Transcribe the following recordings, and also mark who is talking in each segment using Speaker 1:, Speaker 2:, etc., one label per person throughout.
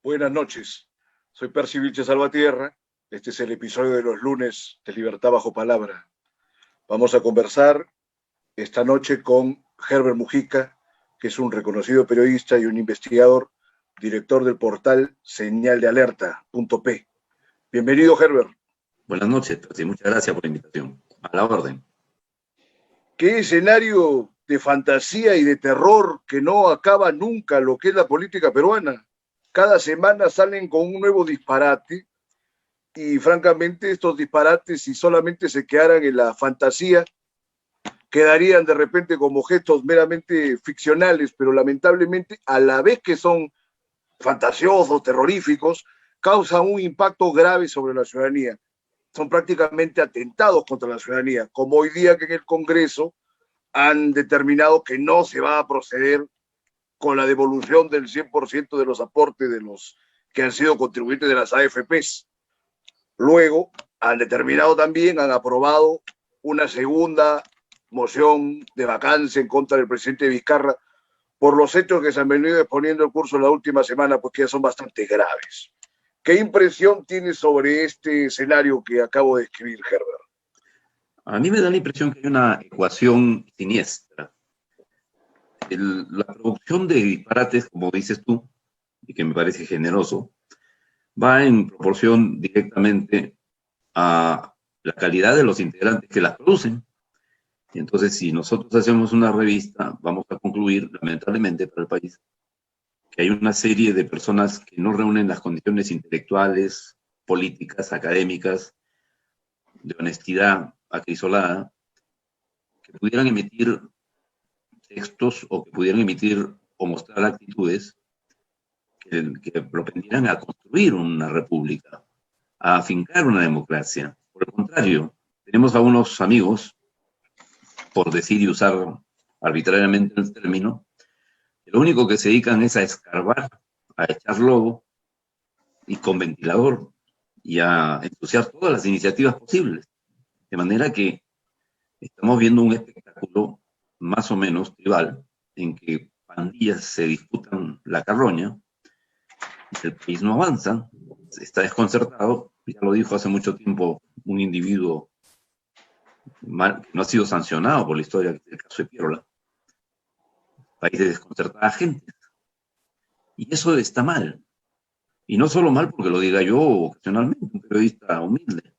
Speaker 1: Buenas noches, soy Percy Vilches Salvatierra. Este es el episodio de los lunes de Libertad Bajo Palabra. Vamos a conversar esta noche con Herbert Mujica, que es un reconocido periodista y un investigador, director del portal señaldealerta.p. Bienvenido, Herbert.
Speaker 2: Buenas noches, Percy. Muchas gracias por la invitación. A la orden.
Speaker 1: ¿Qué escenario de fantasía y de terror que no acaba nunca lo que es la política peruana? Cada semana salen con un nuevo disparate y francamente estos disparates, si solamente se quedaran en la fantasía, quedarían de repente como gestos meramente ficcionales, pero lamentablemente a la vez que son fantasiosos, terroríficos, causan un impacto grave sobre la ciudadanía. Son prácticamente atentados contra la ciudadanía, como hoy día que en el Congreso han determinado que no se va a proceder con la devolución del 100% de los aportes de los que han sido contribuyentes de las AFPs. Luego han determinado también, han aprobado una segunda moción de vacancia en contra del presidente Vizcarra por los hechos que se han venido exponiendo en el curso de la última semana, porque ya son bastante graves. ¿Qué impresión tienes sobre este escenario que acabo de escribir, Herbert?
Speaker 2: A mí me da la impresión que hay una ecuación siniestra. La producción de disparates, como dices tú, y que me parece generoso, va en proporción directamente a la calidad de los integrantes que las producen. Y entonces, si nosotros hacemos una revista, vamos a concluir, lamentablemente para el país, que hay una serie de personas que no reúnen las condiciones intelectuales, políticas, académicas, de honestidad acrisolada, que pudieran emitir textos o que pudieran emitir o mostrar actitudes que propendieran a construir una república, a afincar una democracia. Por el contrario, tenemos a unos amigos, por decir y usar arbitrariamente el término, que lo único que se dedican es a escarbar, a echar lodo y con ventilador y a ensuciar todas las iniciativas posibles. De manera que estamos viendo un espectáculo más o menos tribal, en que pandillas se disputan la carroña, el país no avanza, está desconcertado, ya lo dijo hace mucho tiempo un individuo que no ha sido sancionado por la historia del caso de Pirola, país de desconcertada gente. Y eso está mal. Y no solo mal porque lo diga yo ocasionalmente, un periodista humilde,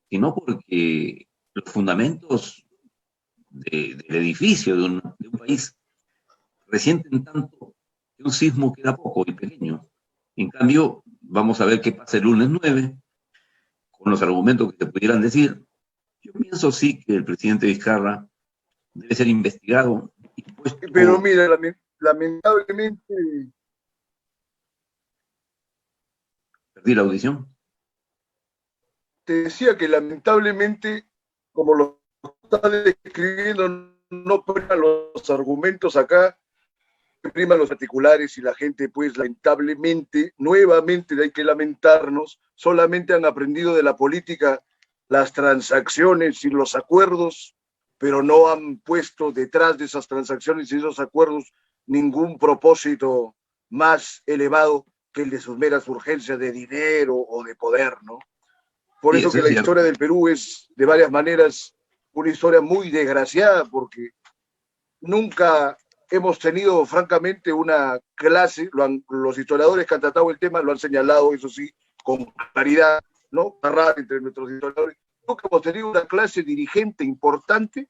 Speaker 2: sino porque los fundamentos del edificio de un país resienten tanto que un sismo queda poco y pequeño. En cambio, vamos a ver qué pasa el lunes 9, con los argumentos que se pudieran decir. Yo pienso sí que el presidente Vizcarra debe ser investigado y puesto...
Speaker 1: Pero mira, lamentablemente...
Speaker 2: ¿Perdí la audición?
Speaker 1: Te decía que lamentablemente, como lo está describiendo, no priman los argumentos acá, priman los particulares y la gente, pues lamentablemente, nuevamente hay que lamentarnos, solamente han aprendido de la política las transacciones y los acuerdos, pero no han puesto detrás de esas transacciones y esos acuerdos ningún propósito más elevado que el de sus meras urgencias de dinero o de poder, ¿no? Por eso que la historia del Perú es, de varias maneras, una historia muy desgraciada, porque nunca hemos tenido, francamente, una clase, los historiadores que han tratado el tema lo han señalado, eso sí, con claridad, ¿no? Rara entre nuestros historiadores. Nunca hemos tenido una clase dirigente importante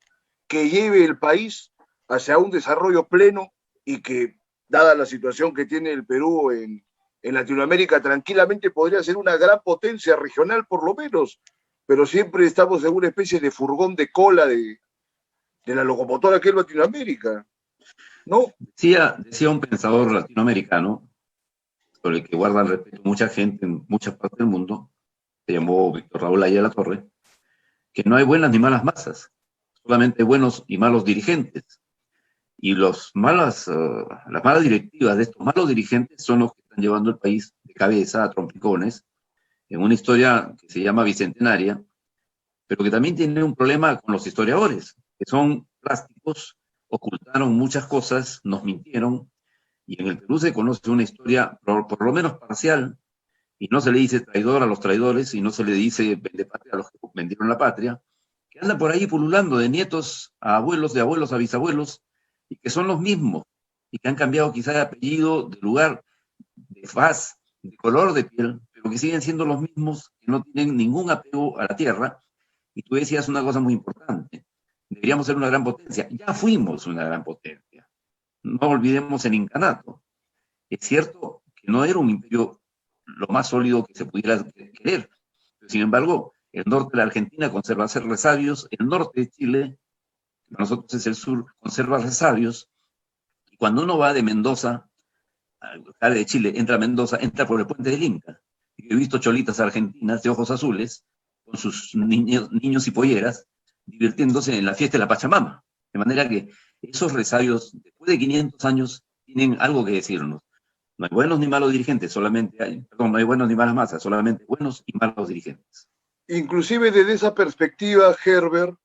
Speaker 1: que lleve el país hacia un desarrollo pleno y que, dada la situación que tiene el Perú en Latinoamérica, tranquilamente podría ser una gran potencia regional por lo menos, pero siempre estamos en una especie de furgón de cola de la locomotora que es Latinoamérica, ¿no?
Speaker 2: Decía un pensador latinoamericano, sobre el que guarda el respeto mucha gente en muchas partes del mundo, se llamó Víctor Raúl Ayala Torre, que no hay buenas ni malas masas, solamente buenos y malos dirigentes. Y las malas directivas de estos malos dirigentes son los que están llevando el país de cabeza a trompicones en una historia que se llama bicentenaria, pero que también tiene un problema con los historiadores, que son plásticos, ocultaron muchas cosas, nos mintieron, Y en el Perú se conoce una historia, por lo menos parcial, y no se le dice traidor a los traidores, y no se le dice vendepatria a los que vendieron la patria, que anda por ahí pululando de nietos a abuelos, de abuelos a bisabuelos, y que son los mismos, y que han cambiado quizá de apellido, de lugar, de faz, de color de piel, pero que siguen siendo los mismos, que no tienen ningún apego a la tierra. Y tú decías una cosa muy importante: deberíamos ser una gran potencia. Ya fuimos una gran potencia. No olvidemos el incanato. Es cierto que no era un imperio lo más sólido que se pudiera querer. Sin embargo, el norte de la Argentina conserva resabios, el norte de Chile, para nosotros es el sur, conserva resabios. Y cuando uno va de Mendoza, de Chile, entra a Mendoza, entra por el puente del Inca. Y he visto cholitas argentinas de ojos azules, con sus niños y polleras, divirtiéndose en la fiesta de la Pachamama. De manera que esos resabios, después de 500 años, tienen algo que decirnos. No hay buenos ni malos dirigentes, no hay buenos ni malas masas, solamente buenos y malos dirigentes.
Speaker 1: Inclusive desde esa perspectiva, Herbert,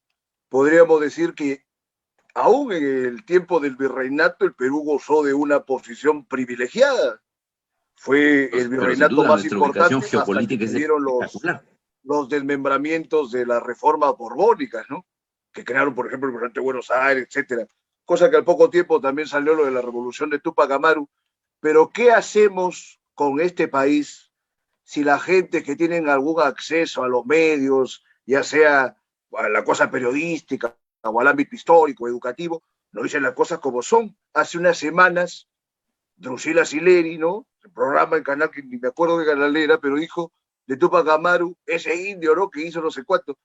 Speaker 1: podríamos decir que aún en el tiempo del virreinato el Perú gozó de una posición privilegiada. Fue el virreinato
Speaker 2: duda,
Speaker 1: más importante hasta que
Speaker 2: es
Speaker 1: tuvieron los desmembramientos de las reformas borbónicas, ¿no? Que crearon, por ejemplo, el Virreinato de Buenos Aires, etcétera. Cosa que al poco tiempo también salió lo de la revolución de Túpac Amaru. Pero ¿qué hacemos con este país si la gente que tienen algún acceso a los medios, ya sea a la cosa periodística o al ámbito histórico, educativo, no dicen las cosas como son? Hace unas semanas, Drusila Sileri, ¿no? El programa en canal que ni me acuerdo qué canal era, pero dijo de Túpac Amaru, ese indio, ¿no? Que hizo no sé cuánto.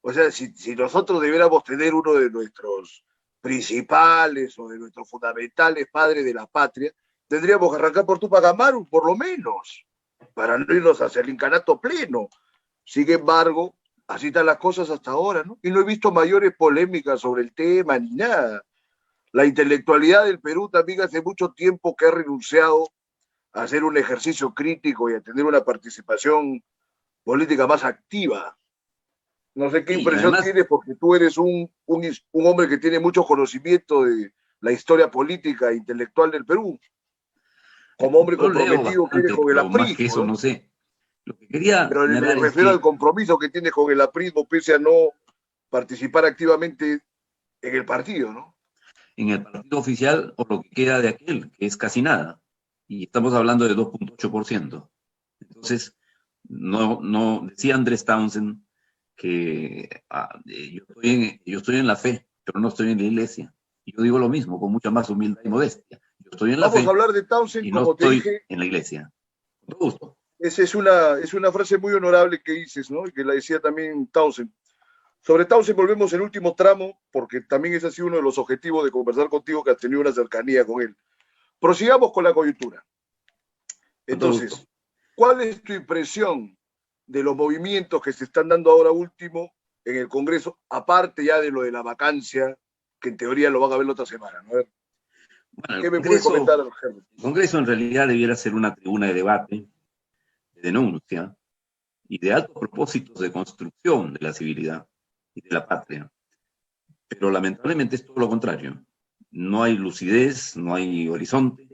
Speaker 1: O sea, si nosotros debiéramos tener uno de nuestros principales o de nuestros fundamentales padres de la patria, tendríamos que arrancar por Túpac Amaru, por lo menos, para no irnos hacia el incanato pleno. Sin embargo, así están las cosas hasta ahora, ¿no? Y no he visto mayores polémicas sobre el tema ni nada. La intelectualidad del Perú también hace mucho tiempo que ha renunciado a hacer un ejercicio crítico y a tener una participación política más activa. No sé qué impresión además tienes, porque tú eres un hombre que tiene mucho conocimiento de la historia política e intelectual del Perú. Como hombre comprometido que eres con el aprismo.
Speaker 2: Más que eso, no sé. Lo que quería
Speaker 1: pero me refiero al compromiso que tienes con el aprismo, pese a no participar activamente en el partido, ¿no?
Speaker 2: En el partido oficial, o lo que queda de aquel, que es casi nada. Y estamos hablando de 2.8%. Entonces, no decía Andrés Townsend que yo estoy en la fe, pero no estoy en la iglesia. Y yo digo lo mismo, con mucha más humildad y modestia. Yo estoy en la fe.
Speaker 1: Vamos a hablar de Townsend,
Speaker 2: y no
Speaker 1: como
Speaker 2: estoy
Speaker 1: te dije,
Speaker 2: en la iglesia. Con todo gusto.
Speaker 1: Esa es una frase muy honorable que dices, ¿no? Y que la decía también Townsend. Sobre Townsend volvemos el último tramo, porque también ese ha sido uno de los objetivos de conversar contigo, que has tenido una cercanía con él. Prosigamos con la coyuntura. Entonces, ¿cuál es tu impresión de los movimientos que se están dando ahora último en el Congreso, aparte ya de lo de la vacancia, que en teoría lo van a ver la otra semana, ¿no?
Speaker 2: Bueno, ¿qué me puedes comentar, Germán? El Congreso en realidad debiera ser una tribuna de debate, de denuncia y de altos propósitos de construcción de la civilidad y de la patria. Pero lamentablemente es todo lo contrario. No hay lucidez, no hay horizonte.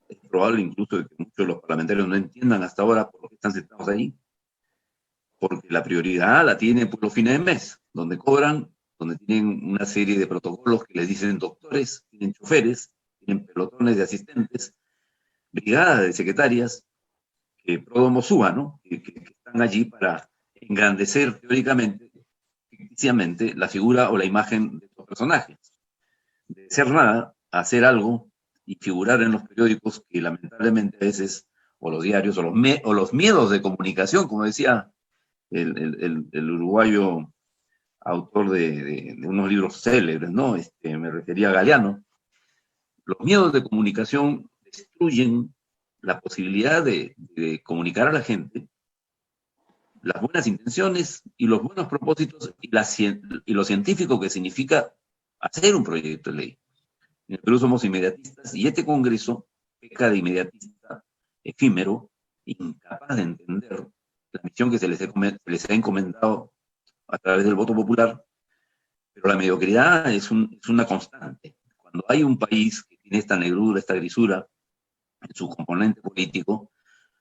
Speaker 2: Es probable incluso que muchos de los parlamentarios no entiendan hasta ahora por qué están sentados ahí. Porque la prioridad la tienen por los fines de mes, donde cobran, donde tienen una serie de protocolos que les dicen doctores, tienen choferes, tienen pelotones de asistentes, brigadas de secretarias, que Prodomo suba, ¿no? Que están allí para engrandecer teóricamente, ficticiamente, la figura o la imagen de estos personajes. De ser nada, hacer algo y figurar en los periódicos que lamentablemente a veces, o los diarios, o los miedos de comunicación, como decía el uruguayo autor de unos libros célebres, ¿no? Me refería a Galeano. Los miedos de comunicación destruyen la posibilidad de comunicar a la gente las buenas intenciones y los buenos propósitos y lo científico que significa hacer un proyecto de ley. En el Perú somos inmediatistas y este Congreso peca de inmediatista, efímero, incapaz de entender la misión que se les ha encomendado a través del voto popular, pero la mediocridad es una constante. Cuando hay un país que tiene esta negrura, esta grisura, en su componente político,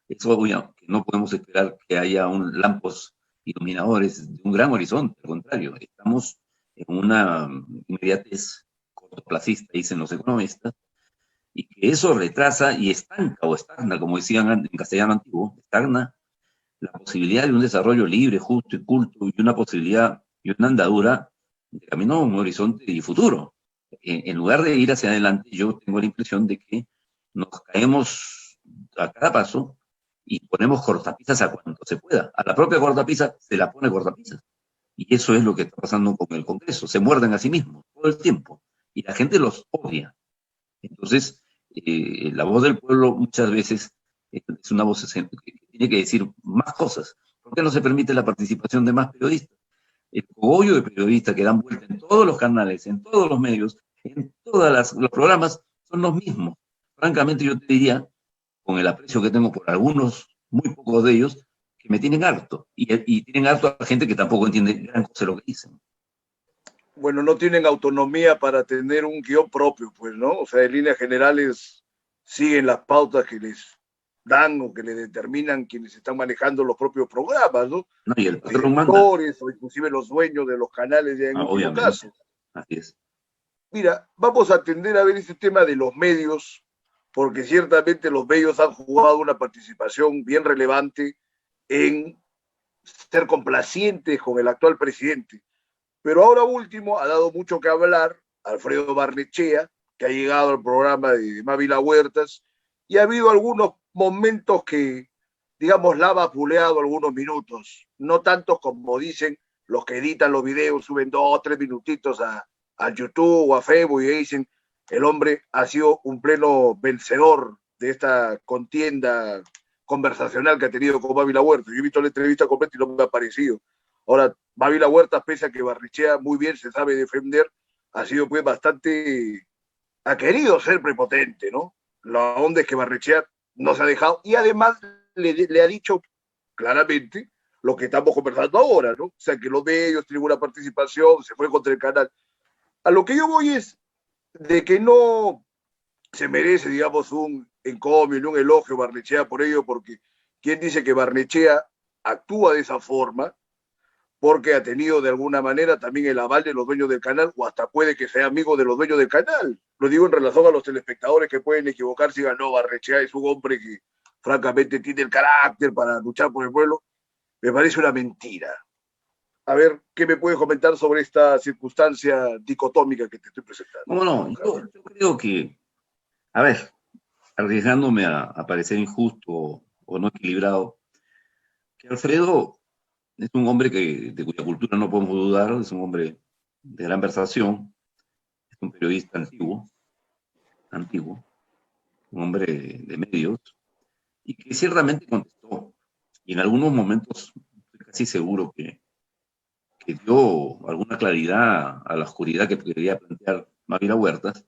Speaker 2: es obvio que no podemos esperar que haya lampos iluminadores de un gran horizonte. Al contrario, estamos en una inmediatez cortoplacista, dicen los economistas, y que eso retrasa y estanca o estagna, como decían en castellano antiguo, estagna la posibilidad de un desarrollo libre, justo y culto, y una posibilidad y una andadura de camino a un horizonte y futuro. En lugar de ir hacia adelante, yo tengo la impresión de que nos caemos a cada paso y ponemos cortapisas a cuanto se pueda. A la propia cortapisa se la pone cortapisas. Y eso es lo que está pasando con el Congreso. Se muerden a sí mismos todo el tiempo. Y la gente los odia. Entonces, la voz del pueblo muchas veces es una voz que tiene que decir más cosas. ¿Por qué no se permite la participación de más periodistas? El cogollo de periodistas que dan vuelta en todos los canales, en todos los medios, en todos los programas, son los mismos. Francamente, yo te diría, con el aprecio que tengo por algunos, muy pocos de ellos, que me tienen harto. Y tienen harto a gente que tampoco entiende gran cosa de lo que dicen.
Speaker 1: Bueno, no tienen autonomía para tener un guión propio, pues, ¿no? O sea, en líneas generales siguen las pautas que les dan o que les determinan quienes están manejando los propios programas, ¿no?
Speaker 2: No, y el
Speaker 1: Los
Speaker 2: patrón manda.
Speaker 1: directores o inclusive los dueños de los canales ya en último
Speaker 2: Obviamente.
Speaker 1: caso.
Speaker 2: Así es.
Speaker 1: Mira, vamos a atender a ver este tema de los medios, porque ciertamente los medios han jugado una participación bien relevante en ser complacientes con el actual presidente. Pero ahora último ha dado mucho que hablar Alfredo Barnechea, que ha llegado al programa de Mávila Huertas, y ha habido algunos momentos que, digamos, la ha vapuleado algunos minutos, no tantos como dicen los que editan los videos, suben 2 o 3 minutitos a YouTube o a Facebook y dicen, el hombre ha sido un pleno vencedor de esta contienda conversacional que ha tenido con Mávila Huertas. Yo he visto la entrevista completa y no me ha parecido. Ahora, Mávila Huertas, pese a que Barnechea muy bien se sabe defender, ha sido pues bastante, ha querido ser prepotente, ¿no? La onda es que Barnechea no se ha dejado y además le ha dicho claramente lo que estamos conversando ahora, ¿no? O sea, que los medios tienen una participación, se fue contra el canal. A lo que yo voy es de que no se merece, digamos, un encomio, un elogio Barnechea por ello, porque ¿quién dice que Barnechea actúa de esa forma? Porque ha tenido de alguna manera también el aval de los dueños del canal, o hasta puede que sea amigo de los dueños del canal. Lo digo en relación a los telespectadores que pueden equivocarse y digan, no, Barnechea es un hombre que francamente tiene el carácter para luchar por el pueblo. Me parece una mentira. A ver, ¿qué me puedes comentar sobre esta circunstancia dicotómica que te estoy presentando?
Speaker 2: No, yo creo que, a ver, arriesgándome a parecer injusto o no equilibrado, que Alfredo es un hombre de cuya cultura no podemos dudar, es un hombre de gran versación, es un periodista antiguo, un hombre de medios, y que ciertamente contestó. Y en algunos momentos estoy casi seguro que dio alguna claridad a la oscuridad que quería plantear Mávila Huertas,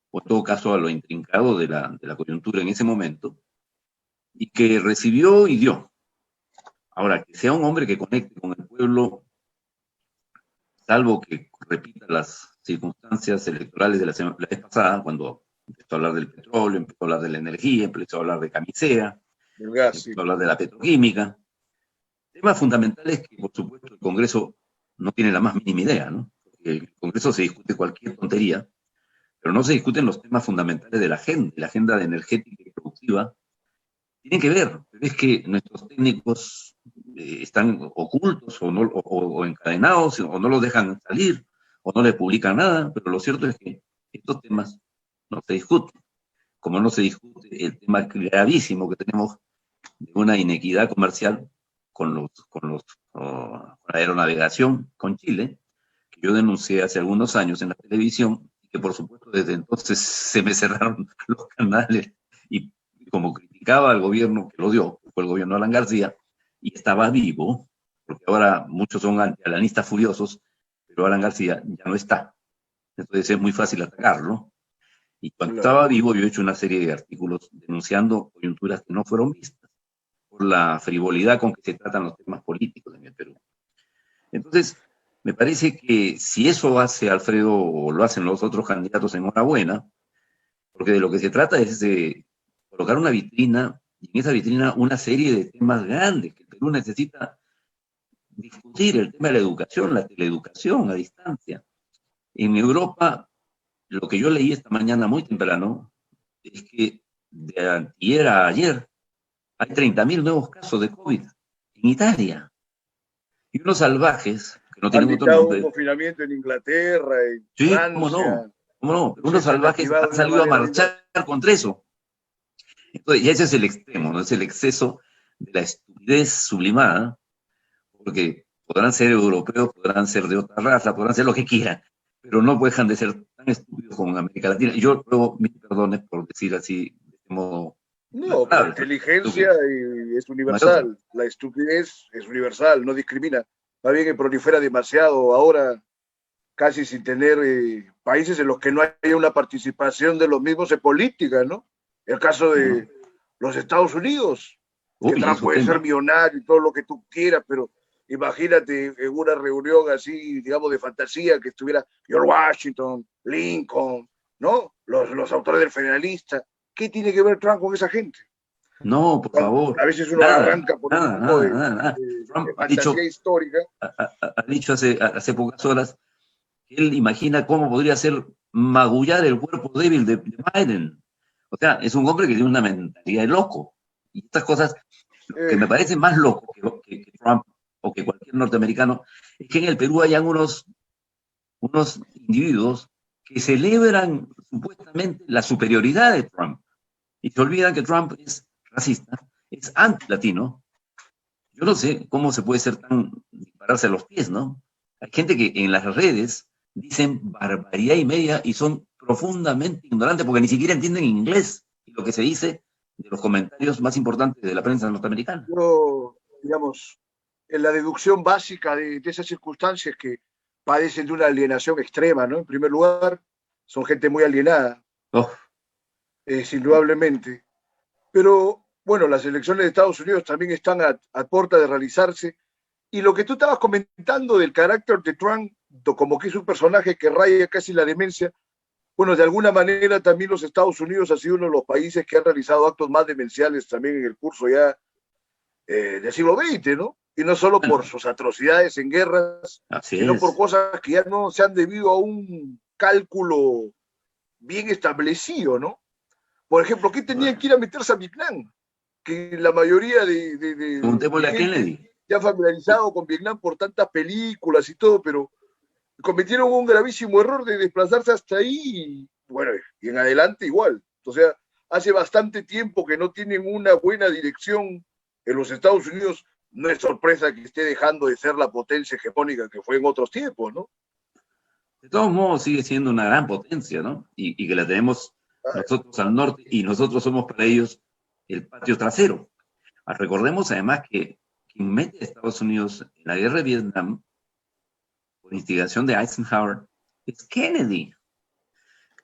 Speaker 2: o en todo caso a lo intrincado de la coyuntura en ese momento, y que recibió y dio. Ahora, que sea un hombre que conecte con el pueblo, salvo que repita las circunstancias electorales de la vez pasada, cuando empezó a hablar del petróleo, empezó a hablar de la energía, empezó a hablar de camisea,
Speaker 1: El gas, sí.
Speaker 2: empezó a hablar de la petroquímica. Temas fundamentales que, por supuesto, el Congreso no tiene la más mínima idea, ¿no? Porque el Congreso se discute cualquier tontería, pero no se discuten los temas fundamentales de la agenda de energética y productiva. Tienen que ver, pero es que nuestros técnicos están ocultos o encadenados o no los dejan salir o no les publican nada, pero lo cierto es que estos temas no se discuten. Como no se discute el tema gravísimo que tenemos de una inequidad comercial con la aeronavegación con Chile, que yo denuncié hace algunos años en la televisión, y que por supuesto desde entonces se me cerraron los canales, y como criticaba al gobierno que lo dio, que fue el gobierno de Alan García, y estaba vivo, porque ahora muchos son anti-alanistas furiosos, pero Alan García ya no está. Entonces es muy fácil atacarlo. Y cuando estaba vivo yo he hecho una serie de artículos denunciando coyunturas que no fueron vistas por la frivolidad con que se tratan los temas políticos en el Perú. Entonces, me parece que si eso hace Alfredo o lo hacen los otros candidatos, enhorabuena, porque de lo que se trata es de colocar una vitrina, y en esa vitrina una serie de temas grandes que el Perú necesita discutir, el tema de la educación, la teleeducación a distancia. En Europa, lo que yo leí esta mañana muy temprano, es que de antier a ayer hay 30.000 nuevos casos de COVID en Italia. Y unos salvajes, que no
Speaker 1: Han
Speaker 2: tienen otro
Speaker 1: dictado un
Speaker 2: nombre,
Speaker 1: confinamiento en Inglaterra, en
Speaker 2: sí,
Speaker 1: Francia.
Speaker 2: cómo no, pero unos
Speaker 1: Se han
Speaker 2: salvajes
Speaker 1: activado
Speaker 2: han
Speaker 1: de una
Speaker 2: salido a
Speaker 1: manera bien.
Speaker 2: marchar contra eso. Entonces, ya ese es el extremo, ¿no? Es el exceso de la estupidez sublimada, porque podrán ser europeos, podrán ser de otra raza, podrán ser lo que quieran, pero no dejan de ser tan estúpidos como en América Latina. Y yo ruego mil perdones por decir así, de este modo, las
Speaker 1: No, la
Speaker 2: palabras, ¿no?
Speaker 1: inteligencia
Speaker 2: Estúpidos.
Speaker 1: es
Speaker 2: No hay otra.
Speaker 1: universal, la estupidez es universal, no discrimina. Más bien que prolifera demasiado ahora, casi sin tener países en los que no haya una participación de los mismos en política, ¿no? El caso
Speaker 2: ¿No?
Speaker 1: de los Estados Unidos, que
Speaker 2: Uy,
Speaker 1: Trump
Speaker 2: es un
Speaker 1: puede ser
Speaker 2: tema.
Speaker 1: millonario y todo lo que tú quieras, pero imagínate en una reunión así, digamos, de fantasía, que estuviera George Washington, Lincoln, ¿no? Los autores del Federalista. ¿Qué tiene que ver Trump con esa gente?
Speaker 2: No, por
Speaker 1: A
Speaker 2: favor,
Speaker 1: veces uno
Speaker 2: nada,
Speaker 1: arranca por un
Speaker 2: nada,
Speaker 1: poco
Speaker 2: nada, nada, nada.
Speaker 1: de
Speaker 2: Trump
Speaker 1: fantasía histórica.
Speaker 2: ha dicho hace pocas horas que él imagina cómo podría ser magullar el cuerpo débil de Biden. O sea, es un hombre que tiene una mentalidad de loco. Y estas cosas, lo que
Speaker 1: Eh,
Speaker 2: me parece más loco que Trump o que cualquier norteamericano, es que en el Perú hayan unos individuos que celebran supuestamente la superioridad de Trump y se olvidan que Trump es racista, es anti-latino. Yo no sé cómo se puede ser tan dispararse a los pies, ¿no? Hay gente que en las redes dicen barbaridad y media y son profundamente ignorantes porque ni siquiera entienden inglés y lo que se dice de los comentarios más importantes de la prensa norteamericana.
Speaker 1: yo, digamos, en la deducción básica de esas circunstancias que padecen de una alienación extrema, ¿no? En primer lugar, son gente muy alienada,
Speaker 2: Oh,
Speaker 1: indudablemente. Pero bueno, las elecciones de Estados Unidos también están a puerta de realizarse. Y lo que tú estabas comentando del carácter de Trump, como que es un personaje que raya casi la demencia, bueno, de alguna manera también los Estados Unidos ha sido uno de los países que han realizado actos más demenciales también en el curso ya del siglo XX, ¿no? Y no solo por
Speaker 2: bueno,
Speaker 1: sus atrocidades en guerras,
Speaker 2: así
Speaker 1: sino por
Speaker 2: es.
Speaker 1: cosas que ya no se han debido a un cálculo bien establecido, ¿no? Por ejemplo, ¿qué tenían que ir a meterse a Vietnam? Que la mayoría de
Speaker 2: Preguntémosle a
Speaker 1: gente
Speaker 2: Kennedy.
Speaker 1: ya familiarizado con Vietnam por tantas películas y todo, pero cometieron un gravísimo error de desplazarse hasta ahí y, bueno, y en adelante igual. O sea, hace bastante tiempo que no tienen una buena dirección en los Estados Unidos. No es sorpresa que esté dejando de ser la potencia hegemónica que fue en otros tiempos, ¿no?
Speaker 2: De todos modos, sigue siendo una gran potencia, ¿no? Y que la tenemos nosotros al norte y nosotros somos para ellos el patio trasero. Recordemos además que quien mete a Estados Unidos en la guerra de Vietnam por instigación de Eisenhower es Kennedy.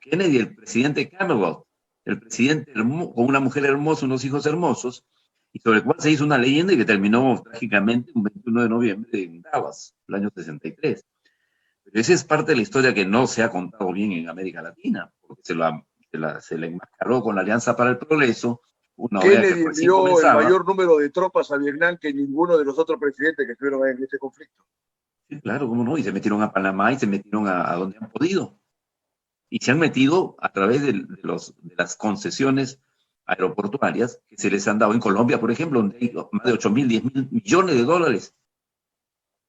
Speaker 2: Kennedy, el presidente Camelot, el presidente con una mujer hermosa, unos hijos hermosos, y sobre el cual se hizo una leyenda y que terminó trágicamente un 21 de noviembre en Dallas, el año 63. Pero esa es parte de la historia que no se ha contado bien en América Latina, porque se le enmascaró con la Alianza para el Progreso, una OEA que
Speaker 1: Kennedy
Speaker 2: recién
Speaker 1: envió el
Speaker 2: comenzaba.
Speaker 1: mayor número de tropas a Vietnam que ninguno de los otros presidentes que estuvieron en este conflicto.
Speaker 2: Sí, claro, cómo no, y se metieron a Panamá y se metieron a donde han podido. Y se han metido a través de las concesiones aeroportuarias que se les han dado en Colombia, por ejemplo, donde hay más de 8.000, 10.000 millones de dólares.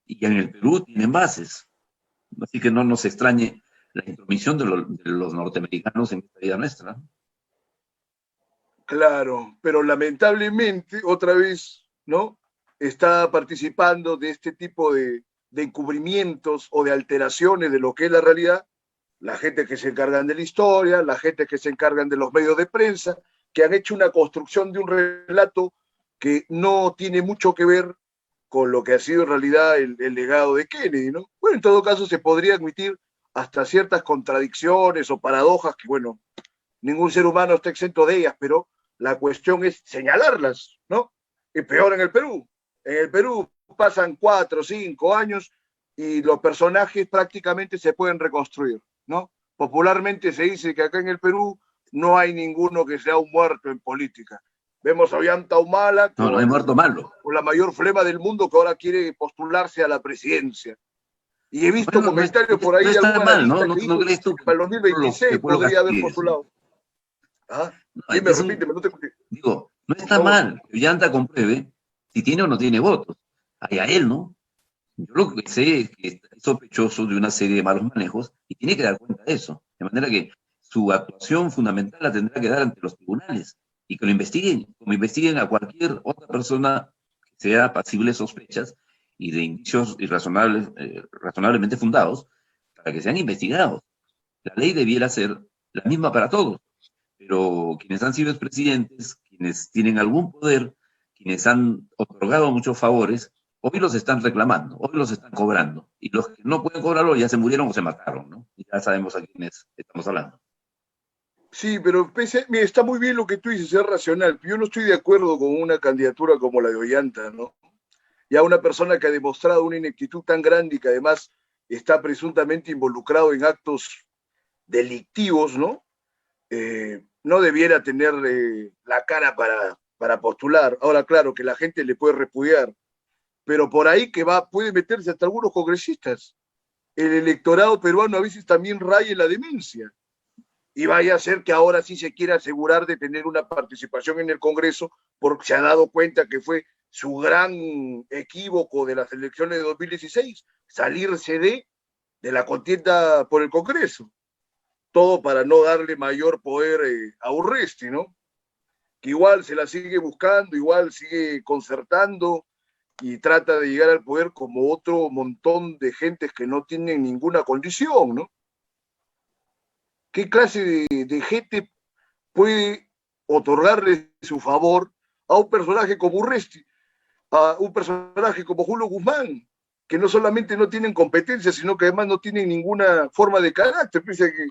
Speaker 2: Y en el Perú tienen bases. Así que no nos extrañe la intromisión de los norteamericanos en esta vida nuestra.
Speaker 1: Claro, pero lamentablemente, otra vez, ¿no? Está participando de este tipo de encubrimientos o de alteraciones de lo que es la realidad, la gente que se encargan de la historia, la gente que se encargan de los medios de prensa, que han hecho una construcción de un relato que no tiene mucho que ver con lo que ha sido en realidad el legado de Kennedy, ¿no? Bueno, en todo caso se podría admitir hasta ciertas contradicciones o paradojas que, bueno, ningún ser humano está exento de ellas, pero la cuestión es señalarlas, ¿no? Y peor en el Perú. En el Perú pasan 4 o 5 años y los personajes prácticamente se pueden reconstruir, ¿no? Popularmente se dice que acá en el Perú no hay ninguno que sea un muerto en política. Vemos a Ollanta Humala
Speaker 2: No hay muerto malo.
Speaker 1: con la mayor flema del mundo que ahora quiere postularse a la presidencia. Y he visto
Speaker 2: Bueno,
Speaker 1: comentarios por ahí
Speaker 2: no
Speaker 1: de
Speaker 2: está
Speaker 1: algún
Speaker 2: mal,
Speaker 1: analista
Speaker 2: ¿no?
Speaker 1: que
Speaker 2: ¿No
Speaker 1: dijo
Speaker 2: crees tú
Speaker 1: que para el
Speaker 2: que el
Speaker 1: 2026
Speaker 2: pueblo
Speaker 1: podría haber
Speaker 2: castigue eso?
Speaker 1: postulado. ¿Ah?
Speaker 2: No,
Speaker 1: Dime, repíteme, no te escuché.
Speaker 2: digo, no está
Speaker 1: No,
Speaker 2: mal que Ollanta compruebe si tiene o no tiene votos. Allá él, ¿no? Yo lo que sé es que es sospechoso de una serie de malos manejos y tiene que dar cuenta de eso. De manera que su actuación fundamental la tendrá que dar ante los tribunales y que lo investiguen, como investiguen a cualquier otra persona que sea pasible de sospechas y de indicios irrazonables, razonablemente fundados, para que sean investigados. La ley debiera ser la misma para todos, pero quienes han sido expresidentes, quienes tienen algún poder, quienes han otorgado muchos favores, hoy los están reclamando, hoy los están cobrando. Y los que no pueden cobrarlo ya se murieron o se mataron, ¿no? Y ya sabemos a quiénes estamos hablando.
Speaker 1: sí, pero mira, está muy bien lo que tú dices, es racional. Yo no estoy de acuerdo con una candidatura como la de Ollanta, ¿no? Ya una persona que ha demostrado una ineptitud tan grande y que además está presuntamente involucrado en actos delictivos, ¿no? No debiera tener la cara para postular. Ahora, claro, que la gente le puede repudiar, pero por ahí que va, puede meterse hasta algunos congresistas. El electorado peruano a veces también raya en la demencia. Y vaya a ser que ahora sí se quiera asegurar de tener una participación en el Congreso, porque se ha dado cuenta que fue su gran equívoco de las elecciones de 2016, salirse de la contienda por el Congreso. Todo para no darle mayor poder a Urresti, ¿no? Que igual se la sigue buscando, igual sigue concertando y trata de llegar al poder como otro montón de gentes que no tienen ninguna condición, ¿no? ¿Qué clase de gente puede otorgarle su favor a un personaje como Urresti, a un personaje como Julio Guzmán, que no solamente no tienen competencia, sino que además no tienen ninguna forma de carácter? Piensa que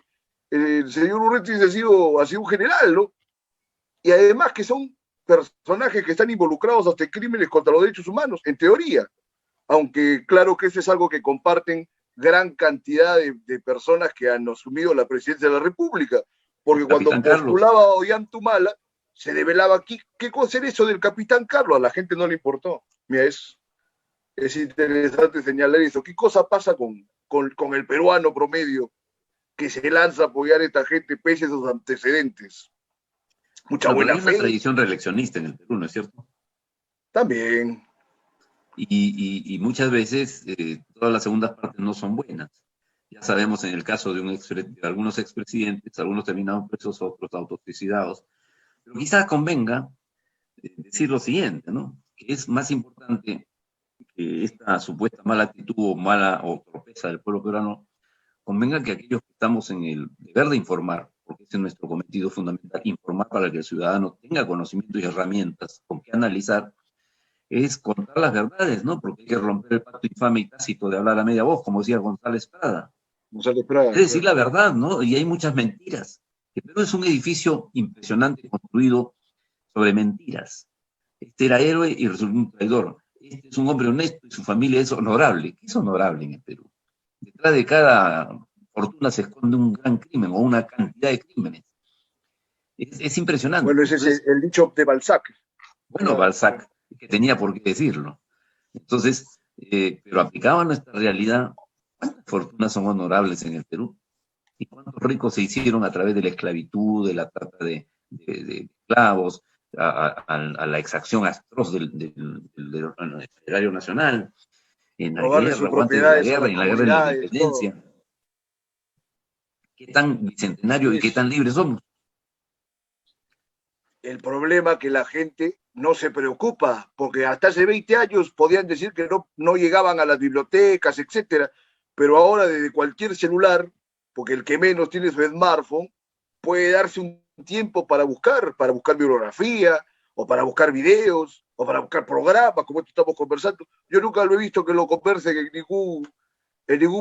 Speaker 1: el señor Urresti ha sido un general, ¿no? Y además que son personajes que están involucrados hasta en crímenes contra los derechos humanos, en teoría, aunque claro que eso es algo que comparten gran cantidad de personas que han asumido la presidencia de la República, porque cuando
Speaker 2: Capitán Carlos.
Speaker 1: postulaba a Ollanta se develaba aquí, ¿qué cosa era eso del Capitán Carlos? A la gente no le importó. Mira, es interesante señalar eso. ¿Qué cosa pasa con el peruano promedio que se lanza a apoyar a esta gente pese a sus antecedentes? Mucha
Speaker 2: Bueno, pero
Speaker 1: buena
Speaker 2: hay una
Speaker 1: fe.
Speaker 2: tradición reeleccionista en el Perú, ¿no es cierto?
Speaker 1: También.
Speaker 2: Y muchas veces todas las segundas partes no son buenas. Ya sabemos en el caso de algunos expresidentes, algunos terminaron presos, otros autosuicidados. Pero quizás convenga decir lo siguiente, ¿no? Que es más importante que esta supuesta mala actitud o mala o torpeza del pueblo peruano convenga que aquellos que estamos en el deber de informar, porque ese es nuestro cometido fundamental, informar para que el ciudadano tenga conocimiento y herramientas con que analizar, es contar las verdades, ¿no? Porque hay que romper el pacto infame y tácito de hablar a media voz, como decía González Prada.
Speaker 1: González Prada,
Speaker 2: Es decir la verdad, ¿no? Y hay muchas mentiras. El Perú es un edificio impresionante construido sobre mentiras. Este era héroe y resultó un traidor. Este es un hombre honesto y su familia es honorable. ¿Qué es honorable en el Perú? Detrás de cada fortuna se esconde un gran crimen o una cantidad de crímenes. Es impresionante.
Speaker 1: bueno, ese es
Speaker 2: Entonces,
Speaker 1: el dicho de Balzac.
Speaker 2: bueno, Balzac, que tenía por qué decirlo. Entonces, pero aplicado a nuestra realidad, ¿cuántas fortunas son honorables en el Perú? ¿Y cuántos ricos se hicieron a través de la esclavitud, de la trata de esclavos, a la exacción atroz del erario nacional, en la
Speaker 1: Robarle
Speaker 2: guerra
Speaker 1: sus
Speaker 2: o antes de la
Speaker 1: propiedades a
Speaker 2: guerra,
Speaker 1: las
Speaker 2: y en la guerra de la
Speaker 1: comunidades, todo.
Speaker 2: independencia? ¿Qué tan bicentenario y qué
Speaker 1: Es
Speaker 2: tan libres somos?
Speaker 1: el problema que la gente no se preocupa, porque hasta hace 20 años podían decir que no llegaban a las bibliotecas, etcétera, pero ahora desde cualquier celular, porque el que menos tiene su smartphone, puede darse un tiempo para buscar bibliografía, o para buscar videos, o para buscar programas, como esto estamos conversando. Yo nunca lo he visto que lo conversen en ningún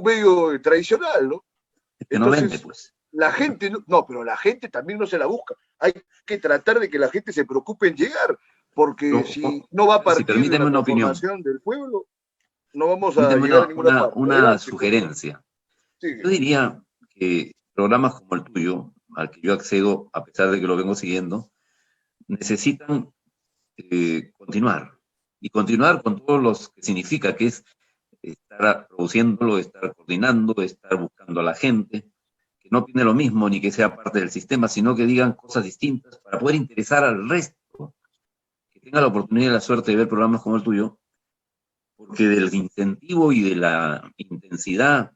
Speaker 1: medio tradicional, ¿no?
Speaker 2: Es que no vende,
Speaker 1: Entonces,
Speaker 2: pues.
Speaker 1: la gente, no, pero la gente también no se la busca. Hay que tratar de que la gente se preocupe en llegar, porque
Speaker 2: Pero,
Speaker 1: si no va a
Speaker 2: si
Speaker 1: partir de
Speaker 2: permíteme
Speaker 1: la
Speaker 2: una opinión,
Speaker 1: transformación del pueblo, no vamos a
Speaker 2: permíteme
Speaker 1: llegar a ninguna parte.
Speaker 2: una
Speaker 1: Adelante, pues.
Speaker 2: sugerencia. Yo
Speaker 1: Sigue.
Speaker 2: diría que programas como el tuyo al que yo accedo, a pesar de que lo vengo siguiendo, necesitan continuar. Y continuar con todo lo que significa, que es estar produciéndolo, estar coordinando, estar buscando a la gente, que no opine lo mismo ni que sea parte del sistema, sino que digan cosas distintas para poder interesar al resto, que tenga la oportunidad y la suerte de ver programas como el tuyo, porque del incentivo y de la intensidad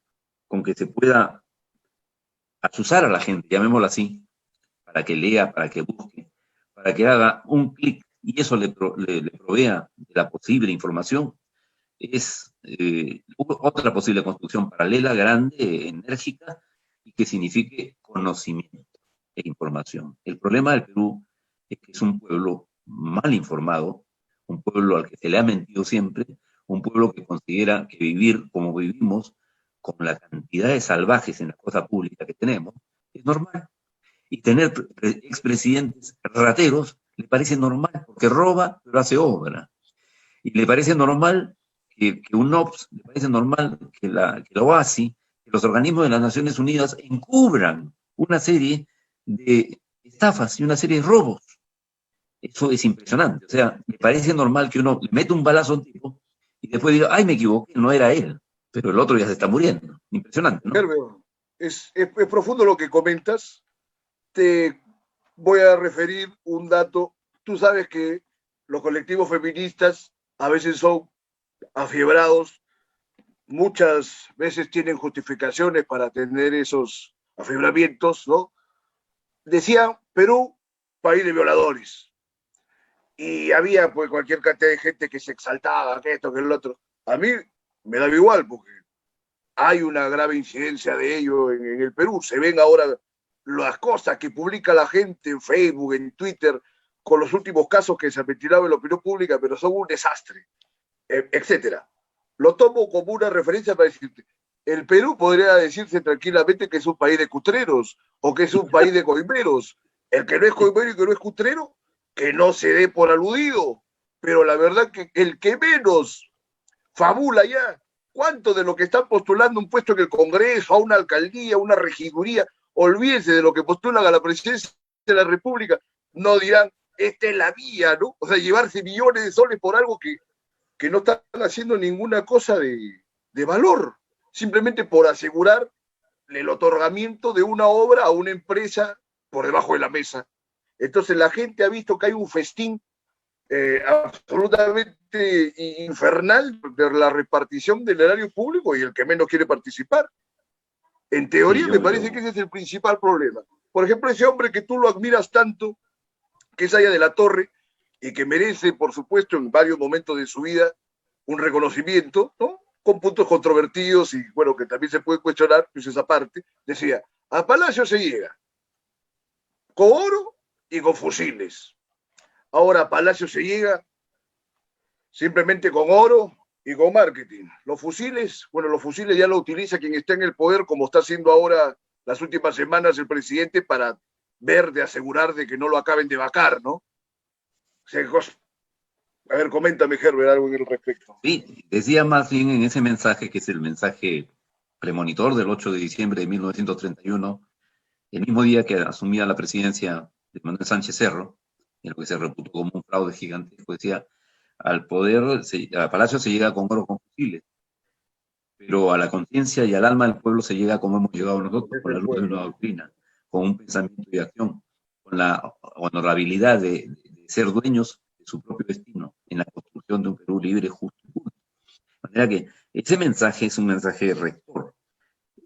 Speaker 2: con que se pueda azuzar a la gente, llamémoslo así, para que lea, para que busque, para que haga un clic y eso le provea de la posible información, es otra posible construcción paralela, grande, enérgica, y que signifique conocimiento e información. El problema del Perú es que es un pueblo mal informado, un pueblo al que se le ha mentido siempre, un pueblo que considera que vivir como vivimos, con la cantidad de salvajes en la cosa pública que tenemos, es normal. Y tener expresidentes rateros le parece normal, porque roba, pero hace obra. Y le parece normal que un OPS, le parece normal que la OASI, que los organismos de las Naciones Unidas encubran una serie de estafas y una serie de robos. Eso es impresionante. O sea, me parece normal que uno le mete un balazo a un tipo y después diga, ay, me equivoqué, no era él, pero el otro ya se está muriendo. Impresionante, ¿no?
Speaker 1: Herbert, es profundo lo que comentas. Te voy a referir un dato. Tú sabes que los colectivos feministas a veces son afiebrados, muchas veces tienen justificaciones para tener esos afiebramientos, ¿no? Decían Perú, país de violadores. Y había pues cualquier cantidad de gente que se exaltaba, que esto, que el otro. A mí me daba igual, porque hay una grave incidencia de ello en el Perú. Se ven ahora las cosas que publica la gente en Facebook, en Twitter, con los últimos casos que se han retirado en la opinión pública, pero son un desastre, etcétera. Lo tomo como una referencia para decirte, el Perú podría decirse tranquilamente que es un país de cutreros o que es un país de coimeros. El que no es coimero y que no es cutrero, que no se dé por aludido. Pero la verdad que el que menos fabula ya, ¿cuánto de lo que están postulando un puesto en el Congreso, a una alcaldía, a una regiduría, olvídense de lo que postulan a la presidencia de la República, no dirán, esta es la vía, ¿no? O sea, llevarse millones de soles por algo que no están haciendo ninguna cosa de valor, simplemente por asegurar el otorgamiento de una obra a una empresa por debajo de la mesa. Entonces la gente ha visto que hay un festín absolutamente infernal de la repartición del erario público y el que menos quiere participar. En teoría
Speaker 2: Sí,
Speaker 1: me parece que ese es el principal problema. Por ejemplo, ese hombre que tú lo admiras tanto, que es Aya de la Torre, y que merece, por supuesto, en varios momentos de su vida, un reconocimiento, ¿no? Con puntos controvertidos y, bueno, que también se puede cuestionar, pues esa parte, decía, a Palacio se llega con oro y con fusiles. Ahora a Palacio se llega simplemente con oro y con marketing. Los fusiles, bueno, los fusiles ya lo utiliza quien está en el poder, como está haciendo ahora las últimas semanas el presidente, para ver, de asegurar de que no lo acaben de vacar, ¿no? A ver, coméntame, Herbert, algo en el respecto.
Speaker 2: Sí, decía más bien en ese mensaje, que es el mensaje premonitor del 8 de diciembre de 1931, el mismo día que asumía la presidencia de Manuel Sánchez Cerro, en lo que se reputó como un fraude gigantesco, decía, al Palacio se llega con oro, con fusiles, pero a la conciencia y al alma del pueblo se llega como hemos llegado nosotros, con la luz de una doctrina, con un pensamiento y acción, con la honorabilidad de ser dueños de su propio destino, en la construcción de un Perú libre, justo y justo. De manera que ese mensaje es un mensaje rector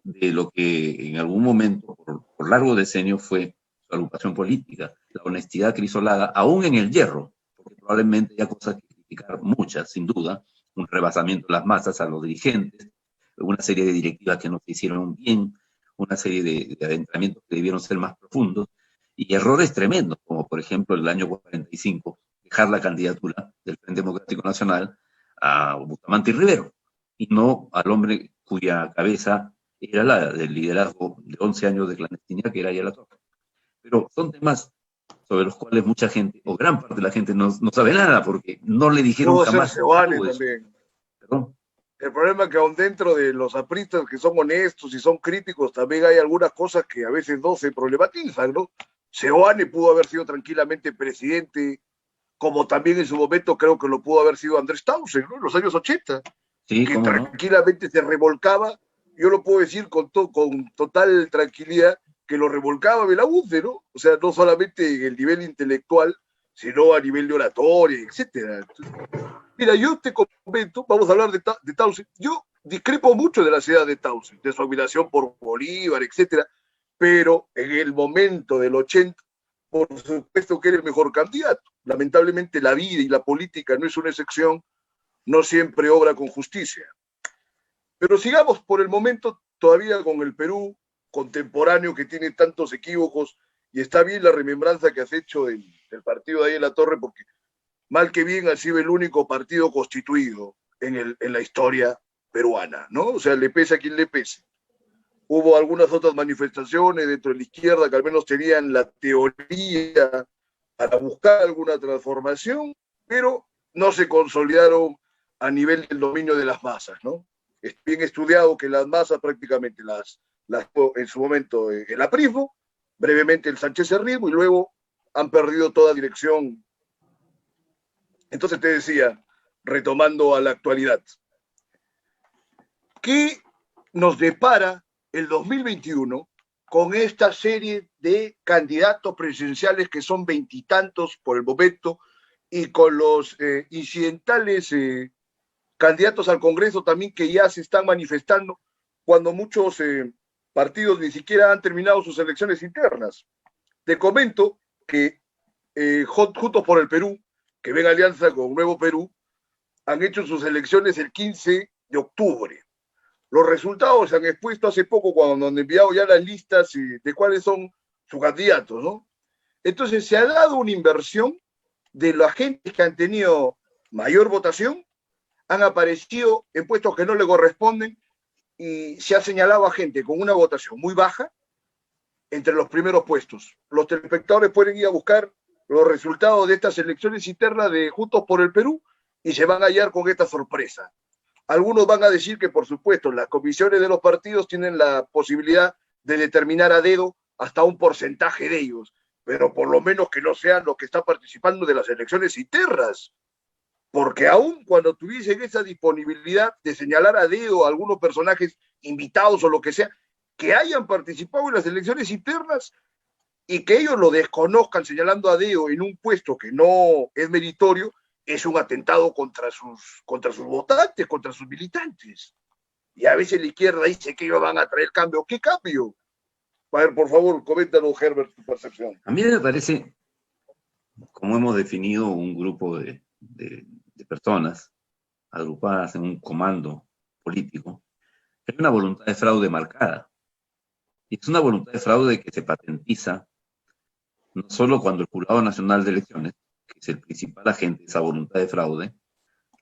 Speaker 2: de lo que en algún momento, por largo decenio, fue su agrupación política, la honestidad crisolada, aún en el hierro, porque probablemente haya cosas que criticar, muchas, sin duda, un rebasamiento de las masas a los dirigentes, una serie de directivas que no se hicieron bien, una serie de adentramientos que debieron ser más profundos, y errores tremendos, como por ejemplo el año 45, dejar la candidatura del Frente Democrático Nacional a Bustamante y Rivero, y no al hombre cuya cabeza era la del liderazgo de 11 años de clandestinidad, que era Aya la Torre. Pero son temas sobre los cuales mucha gente, o gran parte de la gente, no sabe nada, porque no le dijeron
Speaker 1: Luego
Speaker 2: jamás
Speaker 1: hacerse vale
Speaker 2: algo de eso.
Speaker 1: también.
Speaker 2: ¿Perdón?
Speaker 1: El problema es que aún dentro de los apristas que son honestos y son críticos, también hay algunas cosas que a veces no se problematizan, ¿no? Seoane pudo haber sido tranquilamente presidente, como también en su momento creo que lo pudo haber sido Andrés Tausen, ¿no? En los años 80,
Speaker 2: Sí,
Speaker 1: que
Speaker 2: cómo no.
Speaker 1: tranquilamente se revolcaba, yo lo puedo decir con total tranquilidad, que lo revolcaba Belaúnde, ¿no? O sea, no solamente en el nivel intelectual, sino a nivel de oratoria, etcétera. Entonces, mira, yo te comento, vamos a hablar de Tausen. Yo discrepo mucho de la ciudad de Tausen, de su admiración por Bolívar, etcétera, pero en el momento del 80, por supuesto que era el mejor candidato. Lamentablemente la vida y la política no es una excepción, no siempre obra con justicia. Pero sigamos por el momento todavía con el Perú contemporáneo que tiene tantos equívocos y está bien la remembranza que has hecho del partido de ahí en la Torre, porque mal que bien ha sido el único partido constituido en la historia peruana, ¿no? O sea, le pese a quien le pese. Hubo algunas otras manifestaciones dentro de la izquierda que al menos tenían la teoría para buscar alguna transformación, pero no se consolidaron a nivel del dominio de las masas, ¿no? Es bien estudiado que las masas prácticamente las en su momento el aprismo, brevemente el sanchecerrismo y luego han perdido toda dirección. Entonces te decía, retomando a la actualidad, ¿qué nos depara el 2021 con esta serie de candidatos presidenciales que son veintitantos por el momento y con los incidentales candidatos al Congreso también que ya se están manifestando cuando muchos partidos ni siquiera han terminado sus elecciones internas? Te comento que Juntos por el Perú, que ven alianza con Nuevo Perú, han hecho sus elecciones el 15 de octubre. Los resultados se han expuesto hace poco cuando han enviado ya las listas de cuáles son sus candidatos, ¿no? Entonces se ha dado una inversión de la gente que han tenido mayor votación, han aparecido en puestos que no le corresponden y se ha señalado a gente con una votación muy baja entre los primeros puestos. Los telespectadores pueden ir a buscar los resultados de estas elecciones internas de Juntos por el Perú y se van a hallar con esta sorpresa. Algunos van a decir que, por supuesto, las comisiones de los partidos tienen la posibilidad de determinar a dedo hasta un porcentaje de ellos, pero por lo menos que no sean los que están participando de las elecciones internas, porque aún cuando tuviesen esa disponibilidad de señalar a dedo a algunos personajes invitados o lo que sea, que hayan participado en las elecciones internas y que ellos lo desconozcan señalando a dedo en un puesto que no es meritorio, es un atentado contra sus votantes, contra sus militantes. Y a veces la izquierda dice que ellos van a traer cambio. ¿Qué cambio? A ver, por favor, coméntanos, Herbert, tu percepción.
Speaker 2: A mí me parece, como hemos definido un grupo de personas agrupadas en un comando político, hay una voluntad de fraude marcada. Y es una voluntad de fraude que se patentiza no solo cuando el Jurado Nacional de Elecciones, que es el principal agente de esa voluntad de fraude,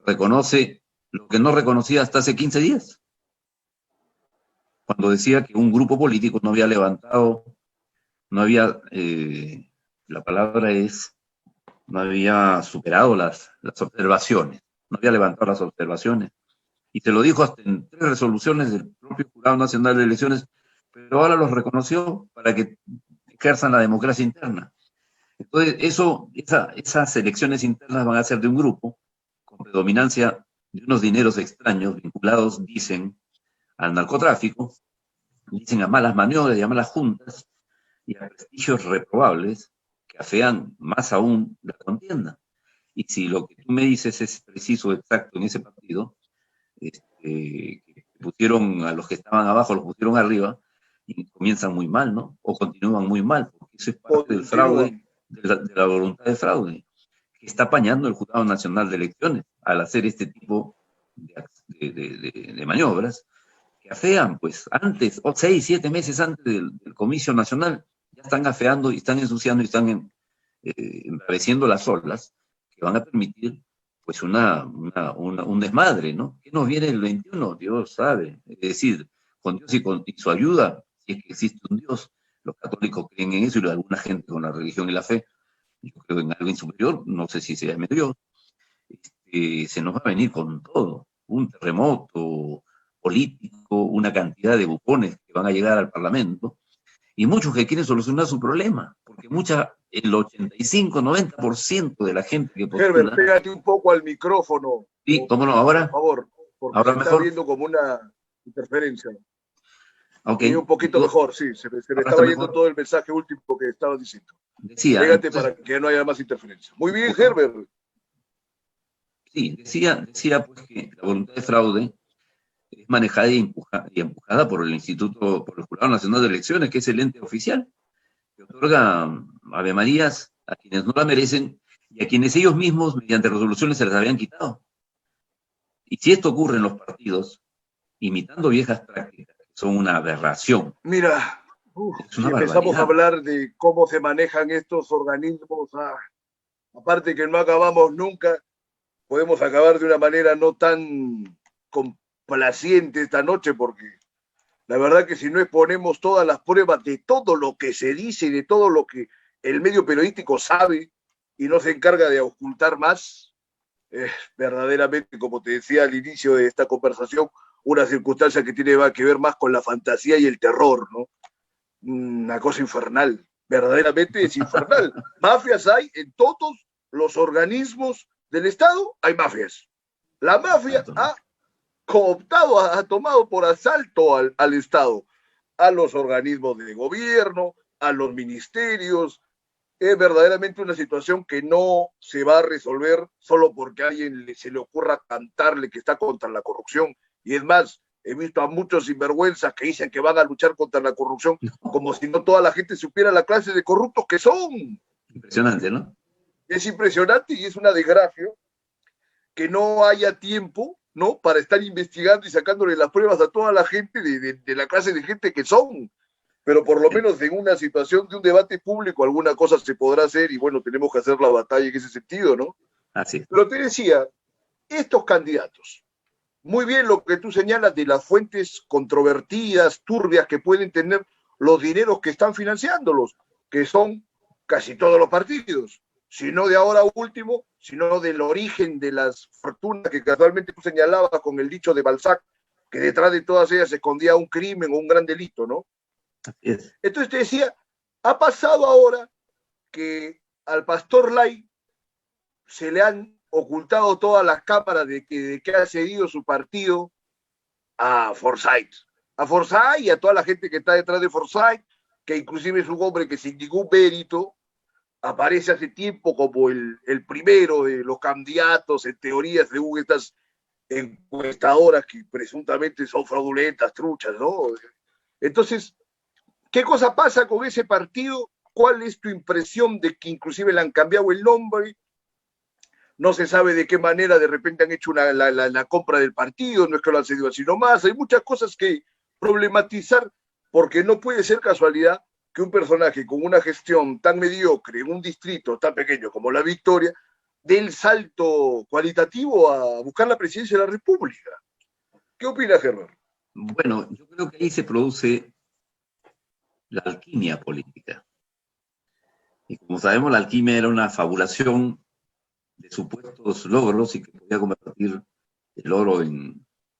Speaker 2: reconoce lo que no reconocía hasta hace 15 días, cuando decía que un grupo político no había levantado, no había, la palabra es, no había superado las observaciones, no había levantado las observaciones. Y se lo dijo hasta en 3 resoluciones del propio Jurado Nacional de Elecciones, pero ahora los reconoció para que ejerzan la democracia interna. Entonces, esas elecciones internas van a ser de un grupo con predominancia de unos dineros extraños vinculados, dicen, al narcotráfico, dicen a malas maniobras y a malas juntas y a prestigios reprobables que afean más aún la contienda. Y si lo que tú me dices es preciso, exacto en ese partido, que pusieron a los que estaban abajo, los pusieron arriba, y comienzan muy mal, ¿no? O continúan muy mal, porque eso es parte del fraude, de la voluntad de fraude, que está apañando el Jurado Nacional de Elecciones al hacer este tipo de maniobras que afean, pues antes, o 6, 7 meses antes del comicio nacional, ya están afeando y están ensuciando y están embraveciendo las olas que van a permitir pues un desmadre, ¿no? ¿Qué nos viene el 21? Dios sabe. Es decir, con Dios y su ayuda, si es que existe un Dios, los católicos creen en eso y alguna gente con la religión y la fe, yo creo en algo superior, no sé si sea Dios, se nos va a venir con todo. un terremoto político, una cantidad de bufones que van a llegar al Parlamento, y muchos que quieren solucionar su problema, porque el 85-90% de la gente que
Speaker 1: Herbert,
Speaker 2: postula,
Speaker 1: pégate un poco al micrófono,
Speaker 2: sí, ¿cómo no?
Speaker 1: por
Speaker 2: Ahora,
Speaker 1: favor, porque
Speaker 2: ahora
Speaker 1: se está
Speaker 2: mejor,
Speaker 1: viendo como una interferencia.
Speaker 2: ok,
Speaker 1: Y un poquito
Speaker 2: digo,
Speaker 1: mejor, sí, se me
Speaker 2: ahora está
Speaker 1: estaba yendo
Speaker 2: mejor,
Speaker 1: todo el mensaje último que estaba diciendo.
Speaker 2: decía,
Speaker 1: Pégate
Speaker 2: entonces,
Speaker 1: para que no haya más interferencia. Muy bien,
Speaker 2: bueno,
Speaker 1: Herbert.
Speaker 2: sí, decía pues que la voluntad de fraude es manejada y empujada por el Instituto, por el Jurado Nacional de Elecciones, que es el ente oficial, que otorga Ave Marías a quienes no la merecen y a quienes ellos mismos, mediante resoluciones, se las habían quitado. Y si esto ocurre en los partidos, imitando viejas prácticas, que son una aberración,
Speaker 1: Mira,
Speaker 2: es
Speaker 1: si
Speaker 2: una
Speaker 1: empezamos a
Speaker 2: barbaridad.
Speaker 1: hablar de cómo se manejan estos organismos, aparte que no acabamos nunca, podemos acabar de una manera no tan complaciente esta noche, porque la verdad que si no exponemos todas las pruebas de todo lo que se dice y de todo lo que el medio periodístico sabe y no se encarga de ocultar más, es verdaderamente, como te decía al inicio de esta conversación, una circunstancia que tiene que ver más con la fantasía y el terror, ¿no? Una cosa infernal, verdaderamente es infernal. Mafias hay en todos los organismos del Estado, hay mafias. La mafia
Speaker 2: Exacto, ¿no?
Speaker 1: ha cooptado, ha tomado por asalto al Estado, a los organismos de gobierno, a los ministerios. Es verdaderamente una situación que no se va a resolver solo porque a alguien se le ocurra cantarle que está contra la corrupción. Y es más, he visto a muchos sinvergüenzas que dicen que van a luchar contra la corrupción como si no toda la gente supiera la clase de corruptos que son.
Speaker 2: Impresionante, ¿no?
Speaker 1: Es impresionante y es una desgracia que no haya tiempo, ¿no? Para estar investigando y sacándole las pruebas a toda la gente de la clase de gente que son. Pero por lo menos en una situación de un debate público alguna cosa se podrá hacer y bueno, tenemos que hacer la batalla en ese sentido, ¿no?
Speaker 2: Así es.
Speaker 1: Pero te decía, estos candidatos, muy bien lo que tú señalas de las fuentes controvertidas, turbias que pueden tener los dineros que están financiándolos, que son casi todos los partidos, sino de ahora último, sino del origen de las fortunas que casualmente tú señalabas con el dicho de Balzac, que detrás de todas ellas se escondía un crimen o un gran delito, ¿no?
Speaker 2: Así es.
Speaker 1: Entonces te decía, ha pasado ahora que al pastor Lai se le han ocultado todas las cámaras de que ha cedido su partido a Forsyth. A Forsyth y a toda la gente que está detrás de Forsyth, que inclusive es un hombre que sin ningún mérito aparece hace tiempo como el primero de los candidatos, en teoría, según estas encuestadoras que presuntamente son fraudulentas, truchas, ¿no? Entonces, ¿qué cosa pasa con ese partido? ¿Cuál es tu impresión de que inclusive le han cambiado el nombre? No se sabe de qué manera de repente han hecho la compra del partido, no es que lo han cedido así nomás. Hay muchas cosas que problematizar porque no puede ser casualidad que un personaje con una gestión tan mediocre en un distrito tan pequeño como La Victoria dé el salto cualitativo a buscar la presidencia de la República. ¿Qué opina, Germán?
Speaker 2: Bueno, yo creo que ahí se produce la alquimia política. Y como sabemos, la alquimia era una fabulación de supuestos logros y que podía convertir el oro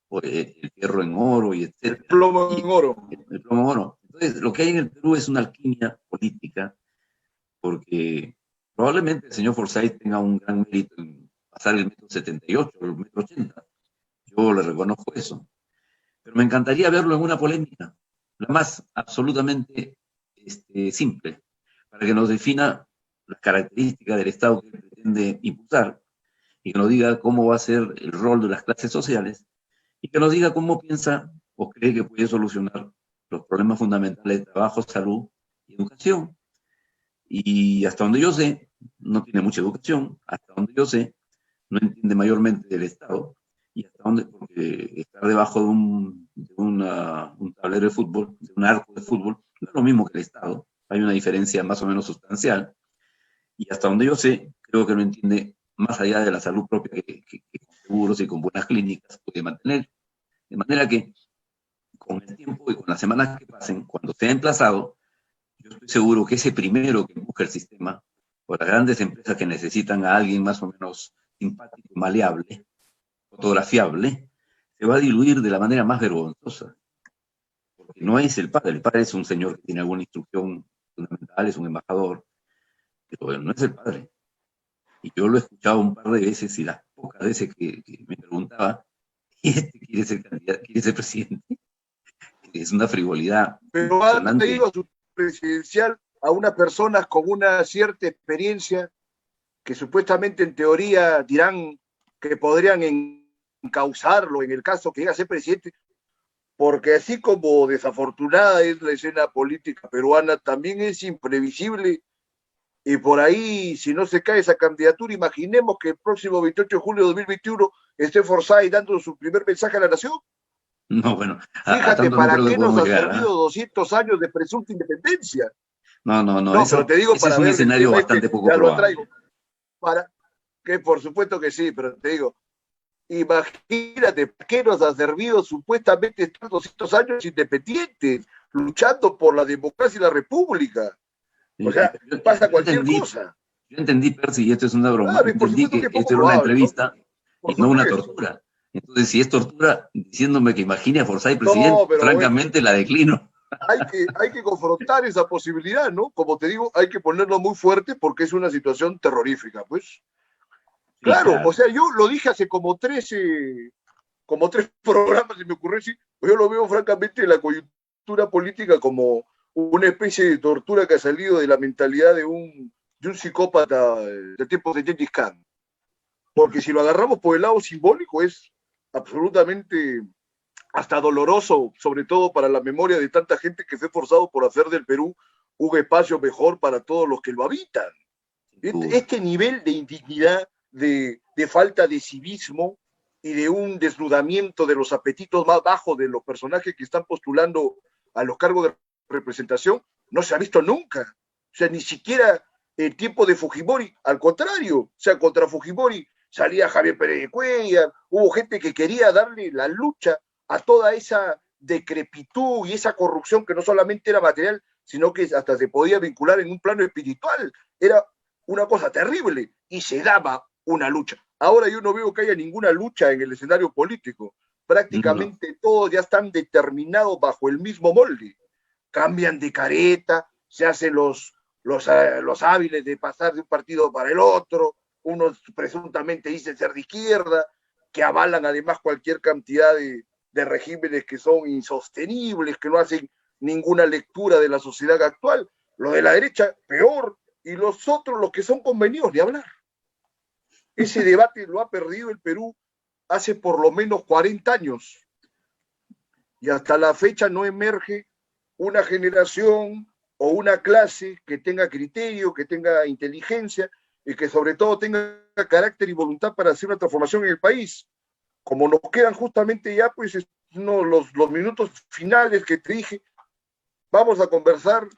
Speaker 2: o el hierro en oro y
Speaker 1: El
Speaker 2: etcétera.
Speaker 1: plomo en oro.
Speaker 2: El plomo en oro. Entonces, lo que hay en el Perú es una alquimia política, porque probablemente el señor Forsyth tenga un gran mérito en pasar el 1,78 m, el 1,80 m. Yo le reconozco eso. Pero me encantaría verlo en una polémica, la más absolutamente simple, para que nos defina las características del Estado que pretende impulsar y que nos diga cómo va a ser el rol de las clases sociales y que nos diga cómo piensa o cree que puede solucionar los problemas fundamentales de trabajo, salud y educación. Y hasta donde yo sé, no tiene mucha educación, hasta donde yo sé, no entiende mayormente del Estado, y hasta donde, porque estar debajo de un tablero de fútbol, de un arco de fútbol, no es lo mismo que el Estado, hay una diferencia más o menos sustancial, y hasta donde yo sé, creo que no entiende más allá de la salud propia que con seguros y con buenas clínicas puede mantener. De manera que con el tiempo y con las semanas que pasen, cuando sea emplazado, yo estoy seguro que ese primero que busca el sistema, o las grandes empresas que necesitan a alguien más o menos simpático, maleable, fotografiable, se va a diluir de la manera más vergonzosa. Porque no es el padre es un señor que tiene alguna instrucción fundamental, es un embajador, pero no es el padre. Y yo lo he escuchado un par de veces y las pocas veces que me preguntaba, ¿y este quiere ser candidato, quiere ser presidente? Es una frivolidad
Speaker 1: Pero ha
Speaker 2: impresionante.
Speaker 1: traído a su presidencial a unas personas con una cierta experiencia que supuestamente en teoría dirán que podrían encauzarlo en el caso que llegue a ser presidente, porque así como desafortunada es la escena política peruana, también es imprevisible. Y por ahí, si no se cae esa candidatura, imaginemos que el próximo 28 de julio de 2021 esté Forsyth dando su primer mensaje a la nación.
Speaker 2: No, bueno, a
Speaker 1: Fíjate,
Speaker 2: tanto no
Speaker 1: ¿para
Speaker 2: creo que
Speaker 1: qué nos
Speaker 2: podemos
Speaker 1: ha
Speaker 2: llegar,
Speaker 1: servido
Speaker 2: ¿ah?
Speaker 1: 200 años de presunta independencia?
Speaker 2: No, no, no,
Speaker 1: No, pero
Speaker 2: eso,
Speaker 1: te digo
Speaker 2: ese es
Speaker 1: para
Speaker 2: un
Speaker 1: ver el
Speaker 2: escenario
Speaker 1: tema este,
Speaker 2: bastante poco
Speaker 1: ya lo
Speaker 2: probable.
Speaker 1: traigo. Para que por supuesto que sí, pero te digo, imagínate, ¿qué nos ha servido supuestamente estos 200 años independientes, luchando por la democracia y la república? O sea, pasa cualquier cosa.
Speaker 2: Yo entendí, Percy, y esto es una broma,
Speaker 1: Claro,
Speaker 2: yo
Speaker 1: y por
Speaker 2: entendí
Speaker 1: supuesto
Speaker 2: que
Speaker 1: que es
Speaker 2: esto
Speaker 1: poco
Speaker 2: era una
Speaker 1: probable, ¿no?
Speaker 2: entrevista
Speaker 1: Por
Speaker 2: y no una
Speaker 1: supuesto.
Speaker 2: tortura. Entonces, si es tortura diciéndome que imagine a Forsyth presidente,
Speaker 1: No, pero bueno,
Speaker 2: francamente la declino.
Speaker 1: hay que confrontar esa posibilidad, ¿no? Como te digo, hay que ponerlo muy fuerte porque es una situación terrorífica, pues.
Speaker 2: Sí,
Speaker 1: Claro, o
Speaker 2: claro.
Speaker 1: sea, yo lo dije hace como tres programas y me ocurrió así, yo lo veo francamente en la coyuntura política como una especie de tortura que ha salido de la mentalidad de un psicópata del tiempo de Gengis Khan. Porque si lo agarramos por el lado simbólico es absolutamente hasta doloroso, sobre todo para la memoria de tanta gente que fue forzado por hacer del Perú un espacio mejor para todos los que lo habitan.
Speaker 2: Sin duda.
Speaker 1: Este nivel de indignidad, de falta de civismo y de un desnudamiento de los apetitos más bajos de los personajes que están postulando a los cargos de representación, no se ha visto nunca. O sea, ni siquiera el tiempo de Fujimori, al contrario, o sea, contra Fujimori salía Javier Pérez de Cuellar, hubo gente que quería darle la lucha a toda esa decrepitud y esa corrupción que no solamente era material, sino que hasta se podía vincular en un plano espiritual. Era una cosa terrible y se daba una lucha. Ahora yo no veo que haya ninguna lucha en el escenario político.
Speaker 2: No.
Speaker 1: Prácticamente todos ya están determinados bajo el mismo molde. Cambian de careta, se hacen los hábiles de pasar de un partido para el otro, unos presuntamente dicen ser de izquierda, que avalan además cualquier cantidad de regímenes que son insostenibles, que no hacen ninguna lectura de la sociedad actual. Lo de la derecha, peor, y los otros, los que son convenidos, de hablar. Ese debate lo ha perdido el Perú hace por lo menos 40 años y hasta la fecha no emerge una generación o una clase que tenga criterio, que tenga inteligencia y que sobre todo tenga carácter y voluntad para hacer una transformación en el país. Como nos quedan justamente ya pues no, los minutos finales que te dije, vamos a conversar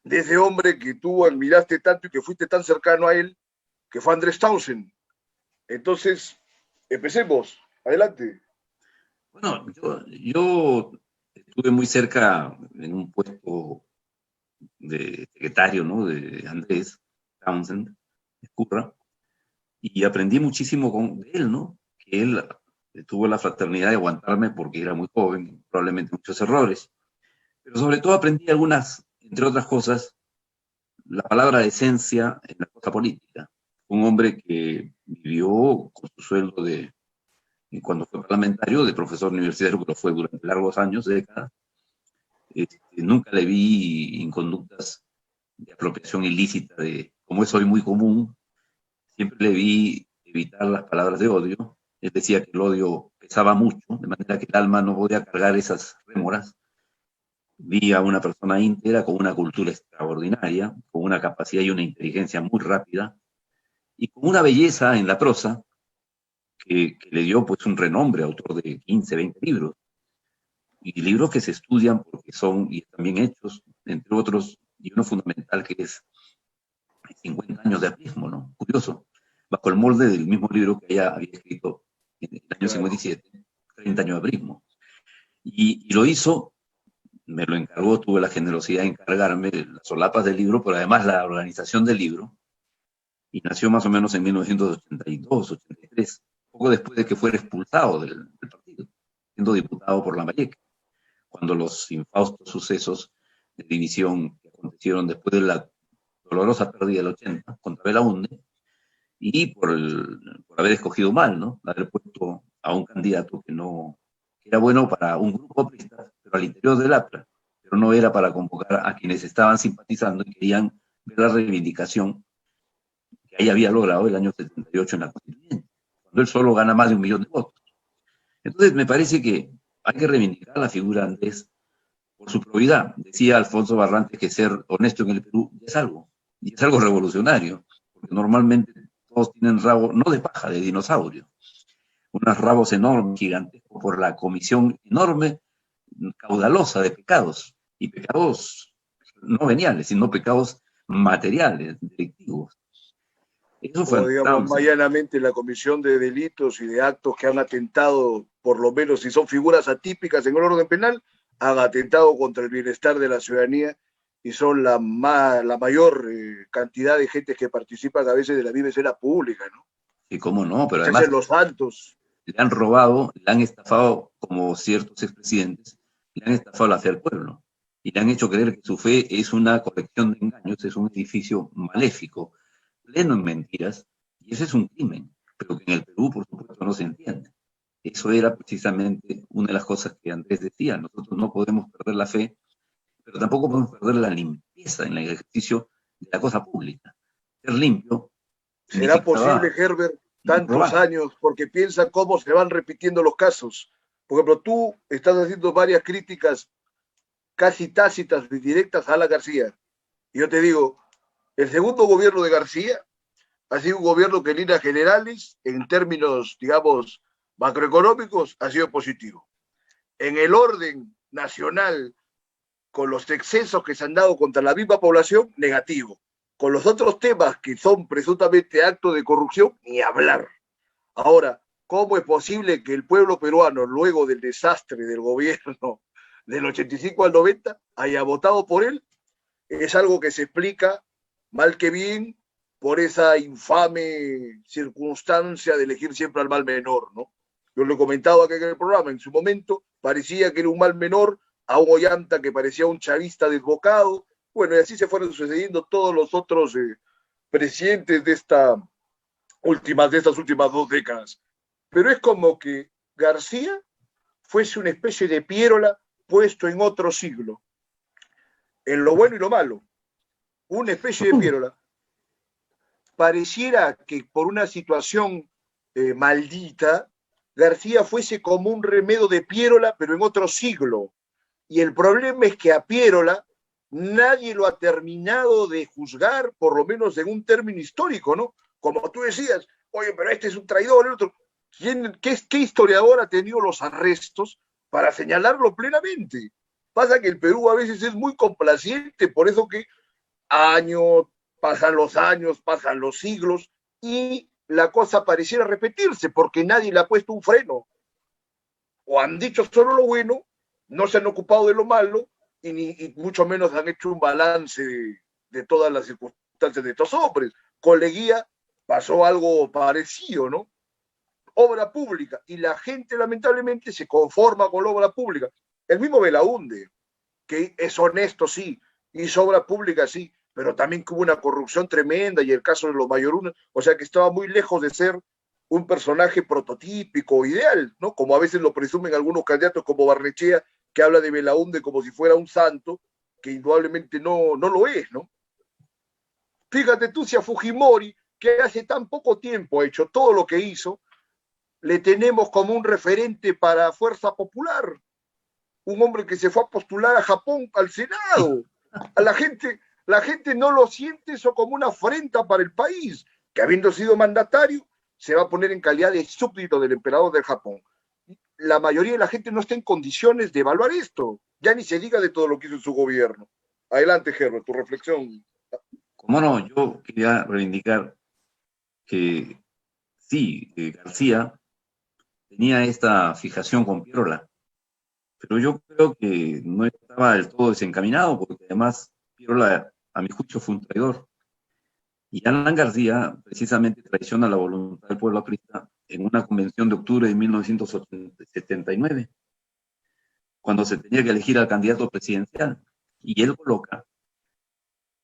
Speaker 1: de ese hombre que tú admiraste tanto y que fuiste tan cercano a él, que fue Andrés Townsend. Entonces, empecemos. Adelante.
Speaker 2: Bueno, yo estuve muy cerca en un puesto de secretario, ¿no? De Andrés Townsend, Escurra, y aprendí muchísimo de él, ¿no? Que él tuvo la fraternidad de aguantarme porque era muy joven, probablemente muchos errores, pero sobre todo aprendí algunas, entre otras cosas, la palabra decencia en la cosa política. Un hombre que vivió con su sueldo cuando fue parlamentario, de profesor universitario, que lo fue durante largos años, décadas. Nunca le vi inconductas de apropiación ilícita, como es hoy muy común. Siempre le vi evitar las palabras de odio. Él decía que el odio pesaba mucho, de manera que el alma no podía cargar esas rémoras. Vi a una persona íntegra con una cultura extraordinaria, con una capacidad y una inteligencia muy rápida, y con una belleza en la prosa que le dio pues un renombre, autor de 15, 20 libros, y libros que se estudian porque son y están bien hechos, entre otros, y uno fundamental que es 50 años de aprismo, ¿no? Curioso, bajo el molde del mismo libro que ella había escrito en el año
Speaker 1: Claro.
Speaker 2: 57, 30 años de aprismo. Y lo hizo, me lo encargó, tuve la generosidad de encargarme las solapas del libro, pero además la organización del libro, y nació más o menos en 1982, 83, poco después de que fuera expulsado del partido. siendo diputado por Lambayeque, cuando los infaustos sucesos de división que acontecieron después de la dolorosa pérdida del 80 contra Belaunde, y por haber escogido mal, ¿no? Haber puesto a un candidato que era bueno para un grupo aprista, pero al interior del APRA, pero no era para convocar a quienes estaban simpatizando y querían ver la reivindicación que ahí había logrado el año 78 en la Constituyente, cuando él solo gana más de 1 millón de votos. Entonces, me parece que hay que reivindicar la figura de Andrés por su probidad. Decía Alfonso Barrantes que ser honesto en el Perú ya es algo, y es algo revolucionario, porque normalmente todos tienen rabo, no de paja, de dinosaurio, unos rabos enormes, gigantescos, por la comisión enorme, caudalosa de pecados, y pecados no veniales, sino pecados materiales, delictivos. Eso fue,
Speaker 1: O digamos, mayanamente la comisión de delitos y de actos que han atentado, por lo menos si son figuras atípicas en el orden penal, han atentado contra el bienestar de la ciudadanía y son la mayor cantidad de gente que participan a veces de la vida escena pública, ¿no?
Speaker 2: y cómo no, pero
Speaker 1: Muchas
Speaker 2: además
Speaker 1: veces los santos.
Speaker 2: le han robado, le han estafado, como ciertos expresidentes, le han estafado la fe al pueblo y le han hecho creer que su fe es una colección de engaños, es un edificio maléfico, pleno en mentiras, y ese es un crimen, pero que en el Perú, por supuesto, no se entiende. Eso era precisamente una de las cosas que Andrés decía: nosotros no podemos perder la fe, pero tampoco podemos perder la limpieza en el ejercicio de la cosa pública. Ser limpio
Speaker 1: ¿Será posible,
Speaker 2: significaba
Speaker 1: Herbert,
Speaker 2: no
Speaker 1: tantos
Speaker 2: robar.
Speaker 1: años? Porque piensa cómo se van repitiendo los casos. Por ejemplo, tú estás haciendo varias críticas casi tácitas y directas a Alan García. Y yo te digo, el segundo gobierno de García ha sido un gobierno que en líneas generales, en términos, digamos, macroeconómicos, ha sido positivo. En el orden nacional, con los excesos que se han dado contra la misma población, negativo. Con los otros temas que son presuntamente actos de corrupción, ni hablar. Ahora, ¿cómo es posible que el pueblo peruano, luego del desastre del gobierno del 85 al 90, haya votado por él? Es algo que se explica, mal que bien, por esa infame circunstancia de elegir siempre al mal menor, ¿no? Yo lo he comentado aquí en el programa, en su momento parecía que era un mal menor, a un Ollanta que parecía un chavista desbocado, bueno, y así se fueron sucediendo todos los otros presidentes de estas últimas 2 décadas. Pero es como que García fuese una especie de Piérola puesto en otro siglo, en lo bueno y lo malo, una especie de Piérola. Pareciera que por una situación maldita, García fuese como un remedio de Piérola, pero en otro siglo. Y el problema es que a Piérola nadie lo ha terminado de juzgar, por lo menos en un término histórico, ¿no? Como tú decías, oye, pero este es un traidor, el otro. ¿Qué historiador ha tenido los arrestos para señalarlo plenamente? Pasa que el Perú a veces es muy complaciente, por eso que años, pasan los siglos y la cosa pareciera repetirse porque nadie le ha puesto un freno. O han dicho solo lo bueno, no se han ocupado de lo malo y mucho menos han hecho un balance de todas las circunstancias de estos hombres. Con Leguía pasó algo parecido, ¿no? Obra pública y la gente lamentablemente se conforma con la obra pública. El mismo Belaunde, que es honesto, sí, hizo obra pública, sí, pero también hubo una corrupción tremenda y el caso de los Mayorunas, o sea que estaba muy lejos de ser un personaje prototípico, ideal, ¿no? Como a veces lo presumen algunos candidatos como Barnechea, que habla de Belaunde como si fuera un santo, que indudablemente no lo es, ¿no? Fíjate tú si a Fujimori, que hace tan poco tiempo ha hecho todo lo que hizo, le tenemos como un referente para Fuerza Popular, un hombre que se fue a postular a Japón al Senado. A la gente no lo siente eso como una afrenta para el país, que habiendo sido mandatario, se va a poner en calidad de súbdito del emperador del Japón. La mayoría de la gente no está en condiciones de evaluar esto, ya ni se diga de todo lo que hizo su gobierno. Adelante, Herbert, tu reflexión.
Speaker 2: Como no, yo quería reivindicar que sí, García tenía esta fijación con Piérola, pero yo creo que no estaba del todo desencaminado, porque además Piérola, a mi juicio, fue un traidor. Y Alan García precisamente traiciona la voluntad del pueblo aprista en una convención de octubre de 1979, cuando se tenía que elegir al candidato presidencial. Y él coloca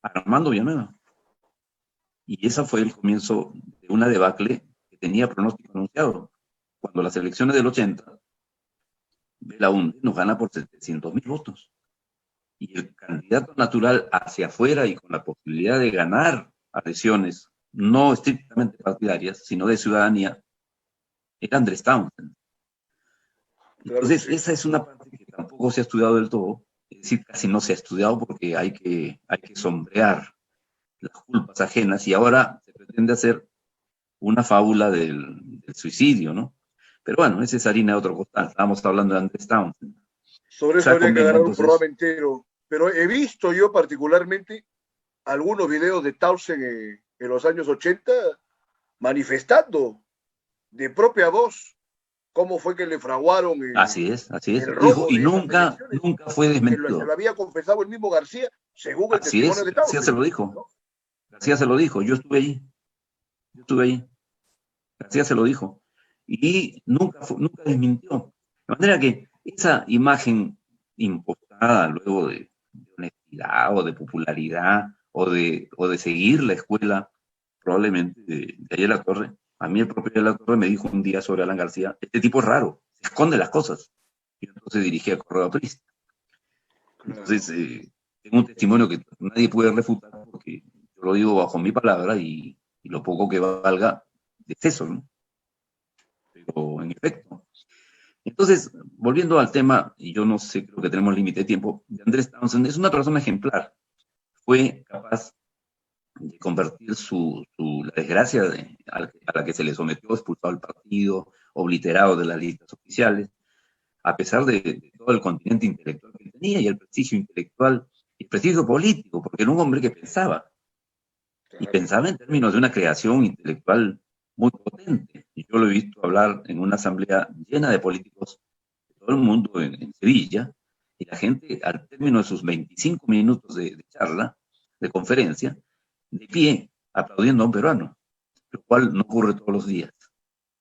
Speaker 2: a Armando Villanueva. Y ese fue el comienzo de una debacle que tenía pronóstico anunciado. Cuando las elecciones del 80, Belaúnde nos gana por 700.000 votos. Y el candidato natural hacia afuera y con la posibilidad de ganar adhesiones, no estrictamente partidarias, sino de ciudadanía, era Andrés Townsend. Entonces,
Speaker 1: Claro, sí.
Speaker 2: esa es una parte que tampoco se ha estudiado del todo, es decir, casi no se ha estudiado porque hay que sombrear las culpas ajenas y ahora se pretende hacer una fábula del suicidio, ¿no? Pero bueno, esa es harina de otro costal. Estábamos hablando de Andrés Townsend.
Speaker 1: Sobre eso
Speaker 2: Quizá
Speaker 1: habría que
Speaker 2: convenga
Speaker 1: agarrar un programa
Speaker 2: entonces,
Speaker 1: entero. Pero he visto yo particularmente algunos videos de Townsend en los años 80 manifestando de propia voz cómo fue que le fraguaron
Speaker 2: así es,
Speaker 1: el
Speaker 2: dijo,
Speaker 1: robo
Speaker 2: y
Speaker 1: de esas
Speaker 2: nunca,
Speaker 1: elecciones
Speaker 2: nunca fue
Speaker 1: y que se
Speaker 2: desmentido.
Speaker 1: lo había confesado el mismo García, según el
Speaker 2: Así
Speaker 1: testimonio
Speaker 2: es,
Speaker 1: de
Speaker 2: García se
Speaker 1: Townsend,
Speaker 2: lo dijo,
Speaker 1: ¿no?
Speaker 2: García se lo dijo, yo estuve ahí, García se lo dijo, y nunca desmintió. De manera que esa imagen impostada luego de honestidad o de popularidad o de seguir la escuela, probablemente de Ayala Torre, a mí el propio Ayala Torre me dijo un día sobre Alan García, este tipo es raro, se esconde las cosas. Y entonces dirigía a Correo Aprista. Entonces,
Speaker 1: Claro.
Speaker 2: tengo un testimonio que nadie puede refutar porque yo lo digo bajo mi palabra y lo poco que valga es eso, ¿no? Pero en efecto. Entonces, volviendo al tema, y yo no sé, creo que tenemos límite de tiempo, de Andrés Townsend es una persona ejemplar. Fue capaz de convertir la desgracia a la que se le sometió, expulsado del partido, obliterado de las listas oficiales, a pesar de todo el continente intelectual que tenía y el prestigio intelectual y el prestigio político, porque era un hombre que pensaba, y
Speaker 1: Claro.
Speaker 2: pensaba en términos de una creación intelectual muy potente. Y yo lo he visto hablar en una asamblea llena de políticos de todo el mundo en Sevilla, y la gente, al término de sus 25 minutos de charla, de conferencia, de pie, aplaudiendo a un peruano, lo cual no ocurre todos los días.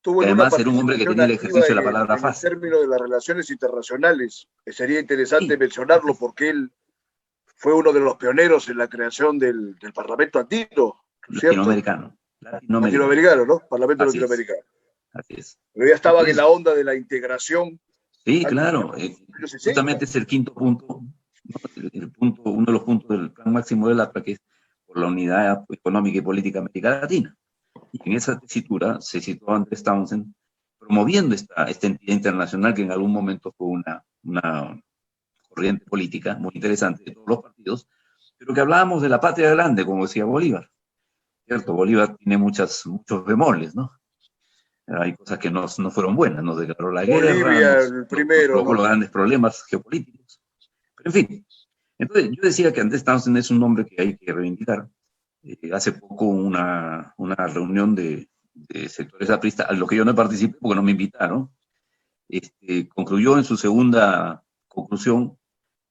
Speaker 1: Tuvo
Speaker 2: Y
Speaker 1: en una
Speaker 2: además era un hombre que
Speaker 1: participación
Speaker 2: tenía el
Speaker 1: activa
Speaker 2: ejercicio de la palabra
Speaker 1: en el
Speaker 2: fácil.
Speaker 1: término de las relaciones internacionales. Sería interesante
Speaker 2: Sí, sí,
Speaker 1: mencionarlo
Speaker 2: sí.
Speaker 1: porque él fue uno de los pioneros en la creación del Parlamento Andino, ¿cierto?
Speaker 2: Latinoamericano, latinoamericano.
Speaker 1: Latinoamericano, ¿no? Parlamento
Speaker 2: Así es,
Speaker 1: latinoamericano.
Speaker 2: así es.
Speaker 1: Pero ya estaban en
Speaker 2: Entonces,
Speaker 1: la onda de la integración
Speaker 2: sí,
Speaker 1: antes de
Speaker 2: claro,
Speaker 1: los años 60.
Speaker 2: justamente es el quinto punto, ¿no? El punto, uno de los puntos del plan máximo del APRA, que es por la unidad económica y política de América Latina. Y en esa tesitura se situó Andrés Townsend promoviendo esta entidad internacional que en algún momento fue una corriente política muy interesante de todos los partidos, pero que hablábamos de la patria grande, como decía Bolívar. ¿Cierto? Bolívar tiene muchos bemoles, ¿no? Hay cosas que no fueron buenas, nos declaró la guerra,
Speaker 1: Bolivia, el
Speaker 2: nos
Speaker 1: primero,
Speaker 2: provocó
Speaker 1: ¿no?
Speaker 2: los grandes problemas geopolíticos. Pero en fin, entonces yo decía que Andrés Townsend es un hombre que hay que reivindicar. Hace poco una reunión de sectores apristas, a los que yo no participé porque no me invitaron, concluyó en su segunda conclusión,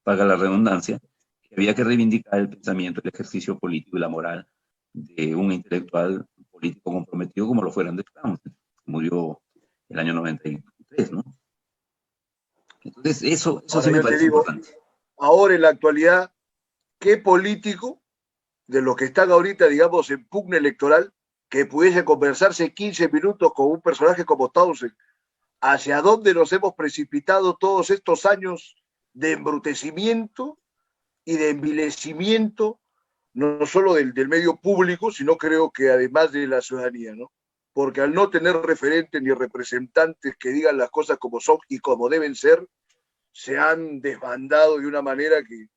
Speaker 2: paga la redundancia, que había que reivindicar el pensamiento, el ejercicio político y la moral de un intelectual político comprometido como lo fue Andrés Townsend, que murió el año 93, ¿no? Entonces, eso sí
Speaker 1: Ahora
Speaker 2: me
Speaker 1: yo te
Speaker 2: parece
Speaker 1: digo,
Speaker 2: importante.
Speaker 1: ahora en la actualidad, ¿qué político de los que están ahorita, digamos, en pugna electoral, que pudiese conversarse 15 minutos con un personaje como Townsend? ¿Hacia dónde nos hemos precipitado todos estos años de embrutecimiento y de envilecimiento, no solo del medio público, sino creo que además de la ciudadanía, ¿no? Porque al no tener referentes ni representantes que digan las cosas como son y como deben ser, se han desbandado de una manera que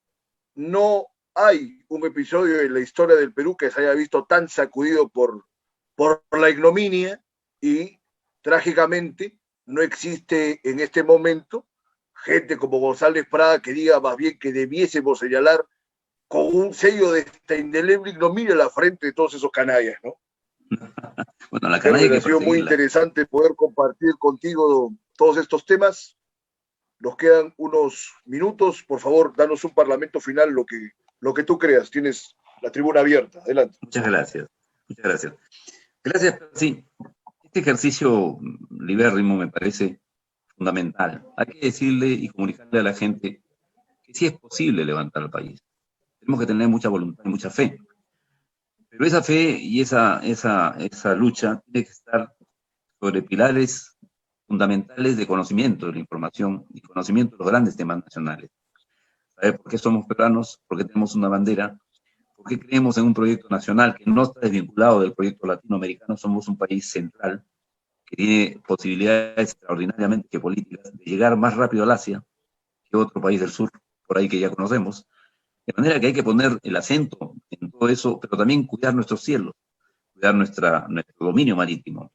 Speaker 1: no hay un episodio en la historia del Perú que se haya visto tan sacudido por la ignominia y trágicamente no existe en este momento gente como González Prada que diga más bien que debiésemos señalar con un sello de esta indeleble ignominia en la frente de todos esos canallas, ¿no?
Speaker 2: Bueno, la canalla hay
Speaker 1: Herbert,
Speaker 2: que
Speaker 1: ha sido muy
Speaker 2: perseguirla.
Speaker 1: interesante poder compartir contigo todos estos temas. Nos quedan unos minutos. Por favor, danos un parlamento final, lo que tú creas. Tienes la tribuna abierta. Adelante.
Speaker 2: Muchas gracias. Muchas gracias. Gracias, sí. Este ejercicio libérrimo me parece fundamental. Hay que decirle y comunicarle a la gente que sí es posible levantar al país. Tenemos que tener mucha voluntad y mucha fe. Pero esa fe y esa lucha tiene que estar sobre pilares fundamentales de conocimiento de la información y conocimiento de los grandes temas nacionales. Saber por qué somos peruanos, por qué tenemos una bandera, por qué creemos en un proyecto nacional que no está desvinculado del proyecto latinoamericano. Somos un país central que tiene posibilidades extraordinariamente geopolíticas de llegar más rápido al Asia que otro país del sur, por ahí que ya conocemos. De manera que hay que poner el acento en todo eso, pero también cuidar nuestros cielos, cuidar nuestro dominio marítimo.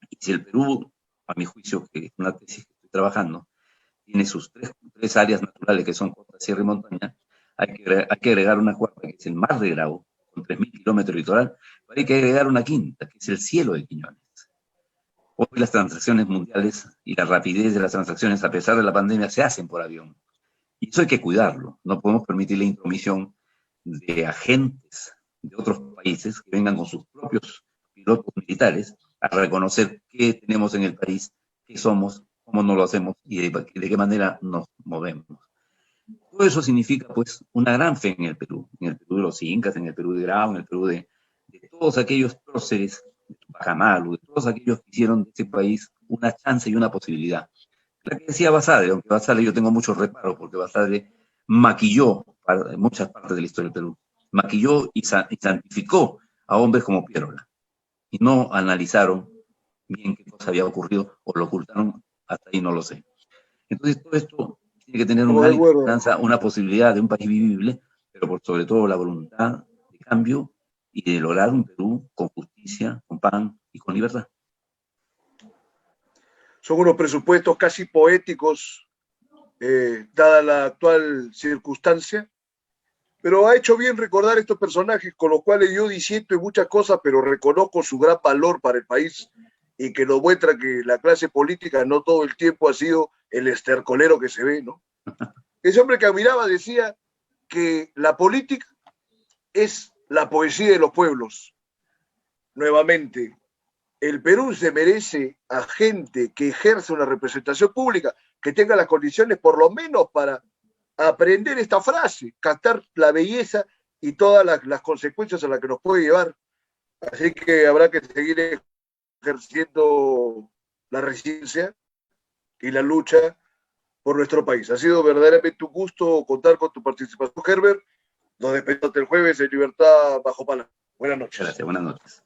Speaker 2: Y si el Perú, a mi juicio, que es una tesis que estoy trabajando, tiene sus tres áreas naturales que son costa, sierra y montaña, hay que agregar una cuarta, que es el mar de Grau, con 3.000 kilómetros de litoral, pero hay que agregar una quinta, que es el cielo de Quiñones. Hoy las transacciones mundiales y la rapidez de las transacciones, a pesar de la pandemia, se hacen por avión. Y eso hay que cuidarlo. No podemos permitir la intromisión de agentes de otros países que vengan con sus propios pilotos militares a reconocer qué tenemos en el país, qué somos, cómo no lo hacemos y de qué manera nos movemos. Todo eso significa, pues, una gran fe en el Perú de los incas, en el Perú de Grau, en el Perú de todos aquellos próceres, de Tupac Amaru, de todos aquellos que hicieron de este país una chance y una posibilidad. La que decía Basadre, aunque Basadre yo tengo muchos reparos, porque Basadre maquilló muchas partes de la historia del Perú, maquilló y santificó a hombres como Pierola, y no analizaron bien qué cosa había ocurrido, o lo ocultaron, hasta ahí no lo sé. Entonces todo esto tiene que tener una esperanza, una posibilidad de un país vivible, pero por sobre todo la voluntad de cambio y de lograr un Perú con justicia, con pan y con libertad.
Speaker 1: Son unos presupuestos casi poéticos, dada la actual circunstancia, pero ha hecho bien recordar estos personajes con los cuales yo disiento en muchas cosas, pero reconozco su gran valor para el país y que nos muestra que la clase política no todo el tiempo ha sido el estercolero que se ve, ¿no? Ese hombre que admiraba decía que la política es la poesía de los pueblos. Nuevamente, el Perú se merece a gente que ejerce una representación pública, que tenga las condiciones por lo menos para aprender esta frase, captar la belleza y todas las consecuencias a las que nos puede llevar. Así que habrá que seguir ejerciendo la resistencia y la lucha por nuestro país. Ha sido verdaderamente un gusto contar con tu participación, Herbert. Nos despedimos el jueves en libertad bajo palabra. Buenas noches.
Speaker 2: Gracias, buenas noches.